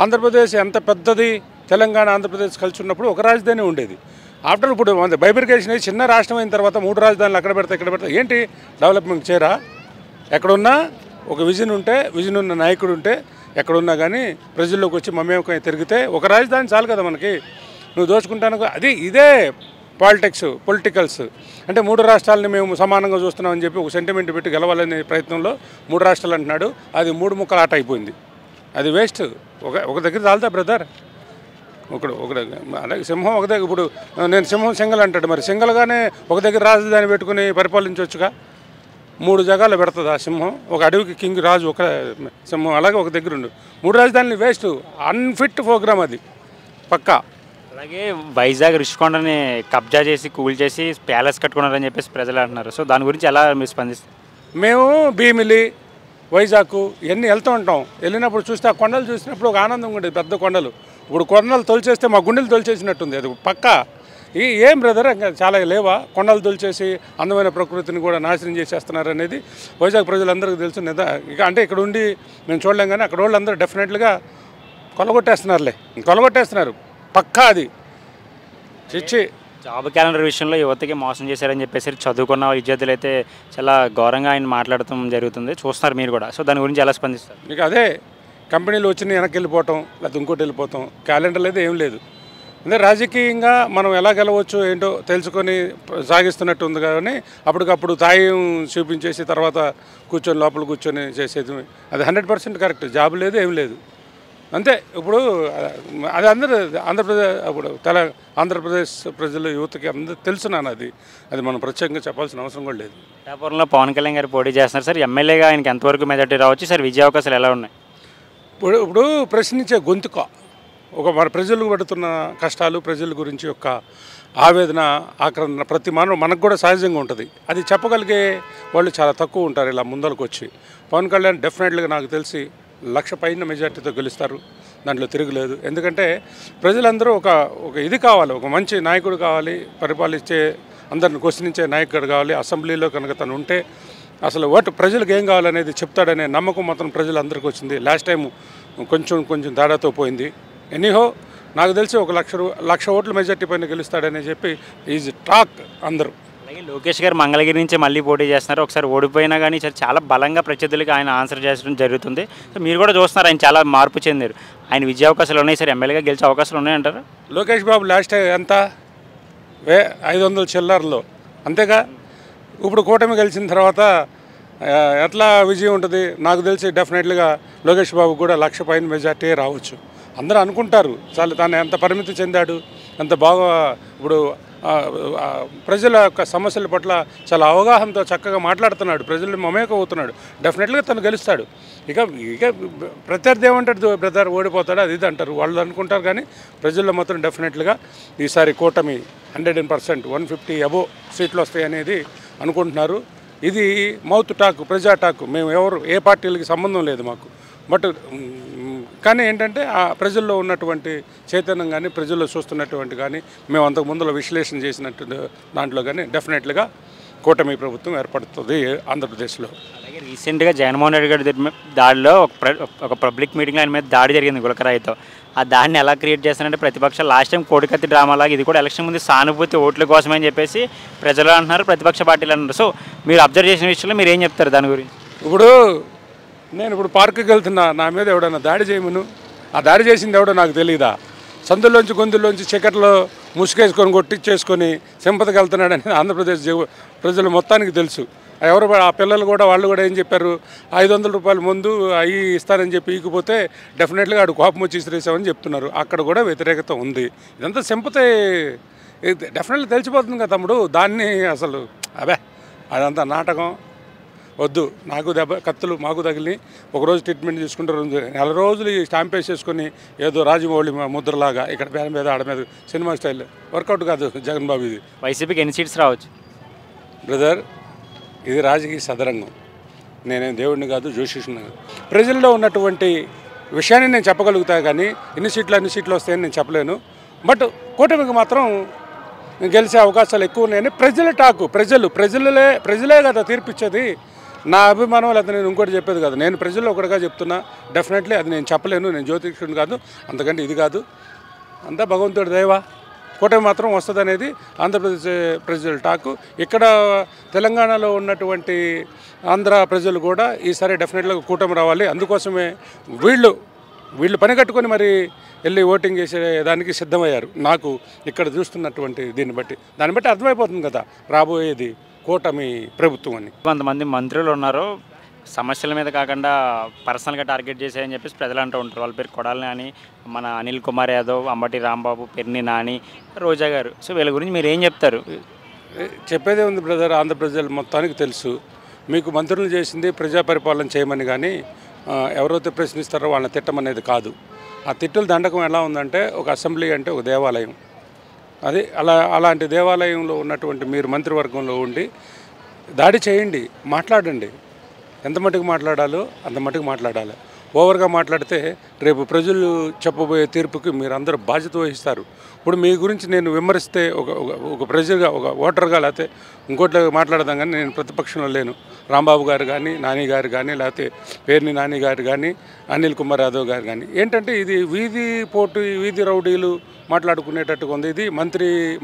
ఆంధ్రప్రదేశ్ ఎంత పెద్దది, తెలంగాణ ఆంధ్రప్రదేశ్ కలిసి ఉన్నప్పుడు ఒక రాజధాని ఉండేది. ఆఫ్టర్ ఇప్పుడు బైబిరికేషన్ అయ్యి చిన్న రాష్ట్రం అయిన తర్వాత 3 రాజధానులు అక్కడ పెడతా ఇక్కడ పెడతా ఏంటి డెవలప్మెంట్ చేయరా? ఎక్కడున్నా ఒక విజన్ ఉంటే, విజన్ ఉన్న నాయకుడు ఉంటే ఎక్కడున్నా కానీ ప్రజల్లోకి వచ్చి మమేకం తిరిగితే ఒక రాజధాని చాలు కదా మనకి. నువ్వు దోచుకుంటాను అది ఇదే పొలిటికల్స్ అంటే 3 రాష్ట్రాలని మేము సమానంగా చూస్తున్నామని చెప్పి ఒక సెంటిమెంట్ పెట్టి గెలవాలనే ప్రయత్నంలో 3 రాష్ట్రాలు అంటున్నాడు. అది 3 ముక్కల ఆట అయిపోయింది. అది వేస్ట్. ఒక దగ్గర చాలుతా బ్రదర్? అలాగే సింహం ఒక దగ్గర, ఇప్పుడు నేను సింహం సింగల్ అంటాడు, మరి సింగల్గానే ఒక దగ్గర రాజధాని పెట్టుకుని పరిపాలించవచ్చుగా. 3 జగాలు పెడుతుంది ఆ సింహం. ఒక అడవికి కింగ్ రాజు ఒక సింహం, అలాగే ఒక దగ్గర ఉండు. 3 రాజధానులు వేస్ట్, అన్ఫిట్ ప్రోగ్రామ్ అది పక్కా. అలాగే వైజాగ్ రుషికొండని కబ్జా చేసి కూల్ చేసి ప్యాలెస్ కట్టుకున్నారని చెప్పేసి ప్రజలు అంటున్నారు. సో దాని గురించి ఎలా మీరు స్పందిస్తారు? మేము భీమిలి, వైజాగ్ ఇవన్నీ వెళ్తూ ఉంటాం. వెళ్ళినప్పుడు చూస్తే ఆ కొండలు చూసినప్పుడు ఒక ఆనందంగా ఉండేది. పెద్ద కొండలు, ఇప్పుడు కొండలు తొలిచేస్తే మా గుండెలు తొలిచేసినట్టుంది. అది పక్కా. ఏం బ్రదర్ ఇంకా చాలా లేవా? కొండలు తొలిచేసి అందమైన ప్రకృతిని కూడా నాశనం చేసేస్తున్నారు అనేది వైజాగ్ ప్రజలందరికీ తెలుసు. ఇక అంటే ఇక్కడ ఉండి మేము చూడలేం, కానీ అక్కడ వాళ్ళందరూ డెఫినెట్గా కొలగొట్టేస్తున్నారు పక్కా. అది చిచ్చి జాబ్ క్యాలెండర్ విషయంలో యువతకి మోసం చేశారని చెప్పేసి చదువుకున్న విద్యార్థులు అయితే చాలా ఘోరంగా ఆయన మాట్లాడటం జరుగుతుంది, చూస్తున్నారు మీరు కూడా. సో దాని గురించి ఎలా స్పందిస్తారు? ఇక అదే కంపెనీలు వచ్చిన వెనక్కి వెళ్ళిపోవటం, లేకపోతే ఇంకోటి వెళ్ళిపోతాం. క్యాలెండర్ అయితే ఏం లేదు. అంటే రాజకీయంగా మనం ఎలా గెలవచ్చు ఏంటో తెలుసుకొని సాగిస్తున్నట్టు ఉంది. కానీ అప్పటికప్పుడు తాయం చూపించేసి తర్వాత లోపల కూర్చొని చేసేది అది 100% కరెక్ట్. జాబ్ లేదు, ఏం లేదు, అంతే. ఇప్పుడు అది ఆంధ్రప్రదేశ్ ప్రజలు యువతకి అందరూ తెలుసున్నాను. అది మనం ప్రత్యేకంగా చెప్పాల్సిన అవసరం కూడా లేదు. పిఠాపురంలో పవన్ కళ్యాణ్ గారు పోటీ చేస్తున్నారు సార్. ఎమ్మెల్యేగా ఆయనకి ఎంతవరకు మెజార్టీ రావచ్చు సార్? విజయ అవకాశాలు ఎలా ఉన్నాయి? ఇప్పుడు ప్రశ్నించే గొంతుక, మన ప్రజలకు పడుతున్న కష్టాలు, ప్రజల గురించి యొక్క ఆవేదన, ఆక్రందన ప్రతి మనకు కూడా సహజంగా ఉంటుంది. అది చెప్పగలిగే వాళ్ళు చాలా తక్కువ ఉంటారు ఇలా ముందరకు వచ్చి. పవన్ కళ్యాణ్ డెఫినెట్గా నాకు తెలిసి 1,00,000 పైన మెజార్టీతో గెలుస్తారు, దాంట్లో తిరుగులేదు. ఎందుకంటే ప్రజలందరూ ఒక ఇది కావాలి, ఒక మంచి నాయకుడు కావాలి, పరిపాలించే అందరిని క్వశ్చనించే నాయకుడు కావాలి. అసెంబ్లీలో కనుక తను ఉంటే అసలు ప్రజలకు ఏం కావాలనేది చెప్తాడనే నమ్మకం మాత్రం ప్రజలందరికీ వచ్చింది. లాస్ట్ టైం కొంచెం తేడాతో పోయింది. ఎనీహో నాకు తెలిసి 1,00,000 ఓట్ల మెజార్టీ పైన గెలుస్తాడని చెప్పి ఈజ్ టాక్ అందరూ. అలాగే లోకేష్ గారు మంగళగిరి నుంచి మళ్ళీ పోటీ చేస్తున్నారు. ఒకసారి ఓడిపోయినా కానీ చాలా బలంగా ప్రత్యర్థులకి ఆయన ఆన్సర్ చేయడం జరుగుతుంది. సో మీరు కూడా చూస్తున్నారు, ఆయన చాలా మార్పు చెందారు. ఆయన విజయ అవకాశాలు ఉన్నాయి సార్, ఎమ్మెల్యేగా గెలిచే అవకాశాలు ఉన్నాయంటారు? లోకేష్ బాబు లాస్ట్ ఎంత 500 చిల్లర్లో అంతేగా. ఇప్పుడు కూటమి గెలిచిన తర్వాత ఎట్లా విజయం ఉంటుంది? నాకు తెలిసి డెఫినెట్లీగా లోకేష్ బాబు కూడా 1,00,000 పైన మెజార్టీ రావచ్చు. అందరూ అనుకుంటారు చాలా తాను ఎంత పరిమితి చెందాడు, ఎంత బాగా ఇప్పుడు ప్రజల యొక్క సమస్యల పట్ల చాలా అవగాహనతో చక్కగా మాట్లాడుతున్నాడు, ప్రజలు మమేకం అవుతున్నాడు. డెఫినెట్గా తను గెలుస్తాడు. ఇక ప్రత్యర్థి ఏమంటాడు, బ్రదర్ ఓడిపోతాడు అది ఇది అంటారు వాళ్ళు అనుకుంటారు. కానీ ప్రజల్లో మాత్రం డెఫినెట్గా ఈసారి కూటమి 100% 150 అబోవ్ సీట్లు వస్తాయి అనేది అనుకుంటున్నారు. ఇది మౌత్ టాక్, ప్రజా టాక్. మేము ఏ పార్టీలకి సంబంధం లేదు మాకు. బట్ కానీ ఏంటంటే ఆ ప్రజల్లో ఉన్నటువంటి చైతన్యం కానీ, ప్రజల్లో చూస్తున్నటువంటి కానీ, మేము అంతకు ముందులో విశ్లేషణ చేసినట్టు దాంట్లో కానీ డెఫినెట్గా కూటమి ప్రభుత్వం ఏర్పడుతుంది ఆంధ్రప్రదేశ్లో. అలాగే రీసెంట్గా జగన్మోహన్ రెడ్డి గారి దాడిలో ఒక పబ్లిక్ మీటింగ్లో ఆయన మీద దాడి జరిగింది గులకరాయితో. ఆ దాడిని ఎలా క్రియేట్ చేస్తారంటే ప్రతిపక్షాలు లాస్ట్ టైం కోడికత్తి డ్రామాలాగా ఇది కూడా ఎలక్షన్ ముందు సానుభూతి ఓట్ల కోసమని చెప్పేసి ప్రజలు అంటున్నారు, ప్రతిపక్ష పార్టీలు అంటున్నారు. సో మీరు అబ్జర్వ్ చేసిన విషయంలో మీరు ఏం చెప్తారు దాని గురించి? నేను పార్కుకి వెళ్తున్నా, నా మీద ఎవడన్నా దాడి చేయమను, ఆ దాడి చేసింది ఎవడో నాకు తెలియదా? సందుల్లోంచి గొంతుల్లోంచి చీకట్లో ముసుగేసుకొని కొట్టించేసుకొని సింపతికి వెళ్తున్నాడని ఆంధ్రప్రదేశ్ ప్రజలు మొత్తానికి తెలుసు. ఎవరు ఆ పిల్లలు కూడా వాళ్ళు కూడా ఏం చెప్పారు, 500 రూపాయల ముందు అవి ఇస్తానని చెప్పి ఈకపోతే డెఫినెట్గా ఆడు కోపం వచ్చి ఇసిరేసామని చెప్తున్నారు. అక్కడ కూడా వ్యతిరేకత ఉంది. ఇదంతా సింపతి డెఫినెట్గా తెలిసిపోతుంది కదా తమ్ముడు. దాన్ని అసలు అదంతా నాటకం వద్దు. నాకు కత్తులు మాకు తగిలి ఒకరోజు ట్రీట్మెంట్ తీసుకుంటారు, 4 రోజులు ఈ స్టాంప్ వేసేసుకొని ఏదో రాజమౌళి ముద్రలాగా ఇక్కడ పేద మీద ఆడ మీద సినిమా స్టైల్ వర్కౌట్ కాదు జగన్ బాబు. ఇది వైసీపీకి ఎన్ని సీట్స్ రావచ్చు బ్రదర్? ఇది రాజకీయ సదరంగం. నేనేం దేవుడిని కాదు, జ్యోతిష్యుని కాదు. ప్రజల్లో ఉన్నటువంటి విషయాన్ని నేను చెప్పగలుగుతా, కానీ అన్ని సీట్లు వస్తాయని నేను చెప్పలేను. బట్ కూటమికి మాత్రం గెలిచే అవకాశాలు ఎక్కువ ఉన్నాయని ప్రజల టాకు. ప్రజలే కదా తీర్పిచ్చేది. నా అభిమానం లేదా నేను ఇంకోటి చెప్పేది కాదు. నేను ప్రజల్లో ఒకటిగా చెప్తున్నా. డెఫినెట్లీ అది నేను చెప్పలేను, నేను జ్యోతిష్యుని కాదు, అంతకంటే ఇది కాదు. అంతా భగవంతుడి దైవ. కూటమి మాత్రం వస్తుంది అనేది ఆంధ్రప్రదేశ్ ప్రజల టాకు. ఇక్కడ తెలంగాణలో ఉన్నటువంటి ఆంధ్ర ప్రజలు కూడా ఈసారి డెఫినెట్గా కూటమి రావాలి. అందుకోసమే వీళ్ళు పని కట్టుకొని మరి వెళ్ళి ఓటింగ్ చేసే దానికి సిద్ధమయ్యారు. నాకు ఇక్కడ చూస్తున్నటువంటి దాన్ని బట్టి అర్థమైపోతుంది కదా రాబోయేది కూటమి ప్రభుత్వం అని. కొంతమంది మంత్రులు ఉన్నారు, సమస్యల మీద కాకుండా పర్సనల్గా టార్గెట్ చేశాయని చెప్పేసి ప్రజలు అంటూ ఉంటారు. వాళ్ళ పేరు కొడాలి నాని, మన అనిల్ కుమార్ యాదవ్, అంబటి రాంబాబు, పెర్ని నాని, రోజా గారు. సో వీళ్ళ గురించి మీరు ఏం చెప్తారు? చెప్పేదే ఉంది బ్రదర్, ఆంధ్ర ప్రజలు మొత్తానికి తెలుసు. మీకు మంత్రులు చేసింది ప్రజా పరిపాలన చేయమని, కానీ ఎవరైతే ప్రశ్నిస్తారో వాళ్ళని తిట్టమనేది కాదు. ఆ తిట్టుల దండకం ఎలా ఉందంటే, ఒక అసెంబ్లీ అంటే ఒక దేవాలయం. అది అలాంటి దేవాలయంలో ఉన్నటువంటి మీరు మంత్రివర్గంలో ఉండి దాడి చేయండి, మాట్లాడండి. ఎంత మటుకు మాట్లాడాలో అంత మటుకు మాట్లాడాలి. ఓవర్గా మాట్లాడితే రేపు ప్రజలు చెప్పబోయే తీర్పుకి మీరు అందరూ బాధ్యత వహిస్తారు. ఇప్పుడు మీ గురించి నేను విమర్శిస్తే ఒక ప్రజగా, ఒక ఓటర్గా, లేకపోతే ఇంకోటి మాట్లాడదాం, కానీ నేను ప్రతిపక్షంలో లేను. రాంబాబు గారు కానీ, నాని గారు కానీ, లేకపోతే పేర్ని నాని గారు కానీ, అనిల్ కుమార్ యాదవ్ గారు కానీ, ఏంటంటే ఇది వీధి రౌడీలు మాట్లాడుకునేటట్టుగా ఉంది. ఇది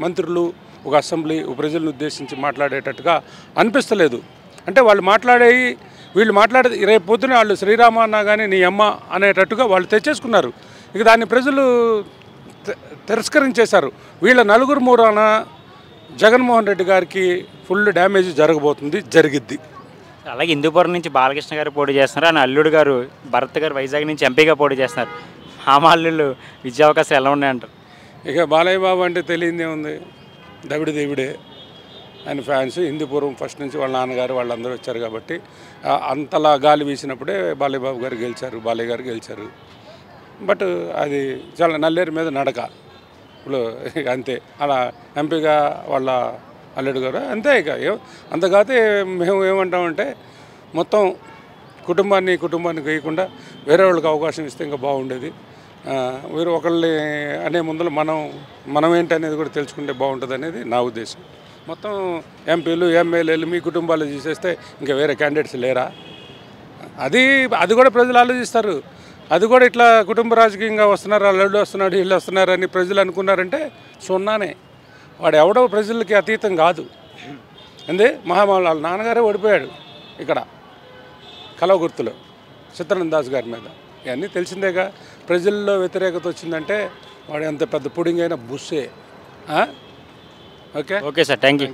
మంత్రులు ఒక అసెంబ్లీ ప్రజలను ఉద్దేశించి మాట్లాడేటట్టుగా అనిపిస్తలేదు. అంటే వీళ్ళు మాట్లాడేది రేపు పొద్దున వాళ్ళు శ్రీరామ అన్నా కానీ నీ అమ్మ అనేటట్టుగా వాళ్ళు తెచ్చేసుకున్నారు. ఇక దాన్ని ప్రజలు తిరస్కరించేశారు. వీళ్ళ నలుగురు మూరాన జగన్మోహన్ రెడ్డి గారికి ఫుల్ డ్యామేజ్ జరిగిద్ది. అలాగే హిందూపురం నుంచి బాలకృష్ణ గారు పోటీ చేస్తున్నారు, ఆయన అల్లుడు గారు భరత్ గారు వైజాగ్ నుంచి ఎంపీగా పోటీ చేస్తున్నారు. అల్లుళ్ళు విజయ అవకాశాలు ఎలా ఉన్నాయంటారు? ఇక బాలయ్య బాబు అంటే తెలియదే ఉంది, దేవుడే. ఆయన ఫ్యాన్స్ హిందూపురం ఫస్ట్ నుంచి వాళ్ళ నాన్నగారు వాళ్ళందరూ వచ్చారు కాబట్టి అంతలా గాలి వీసినప్పుడే బాలయ్య బాబు గారు గెలిచారు, బాలయ్య గారు గెలిచారు. బట్ అది చాలా నల్లేరు మీద నడక. ఇప్పుడు అంతే. అలా ఎంపీగా వాళ్ళ అల్లుడు గారు అంతే. ఇక అంతకాతే మేము ఏమంటామంటే మొత్తం కుటుంబాన్ని వేయకుండా వేరే వాళ్ళకి అవకాశం ఇస్తే ఇంకా బాగుండేది. వేరే ఒకళ్ళని అనే ముందర మనం ఏంటి అనేది కూడా తెలుసుకుంటే బాగుంటుంది అనేది నా ఉద్దేశం. మొత్తం ఎంపీలు ఎమ్మెల్యేలు మీ కుటుంబాలు చూసేస్తే ఇంకా వేరే క్యాండిడేట్స్ లేరా? అది కూడా ప్రజలు ఆలోచిస్తారు. అది కూడా ఇట్లా కుటుంబ రాజకీయంగా వస్తున్నారు, అల్లుడు వస్తున్నాడు, వీళ్ళు వస్తున్నారు అని ప్రజలు అనుకున్నారంటే సున్నానే. వాడు ఎవడో ప్రజలకి అతీతం కాదు. వాళ్ళ నాన్నగారే ఓడిపోయాడు ఇక్కడ కలవగుర్తులో చిత్తరంజన్ దాస్ గారి మీద. ఇవన్నీ తెలిసిందేగా. ప్రజల్లో వ్యతిరేకత వచ్చిందంటే వాడు ఎంత పెద్ద పుడింగ్ అయినా బుస్సే. Okay sir, thank you.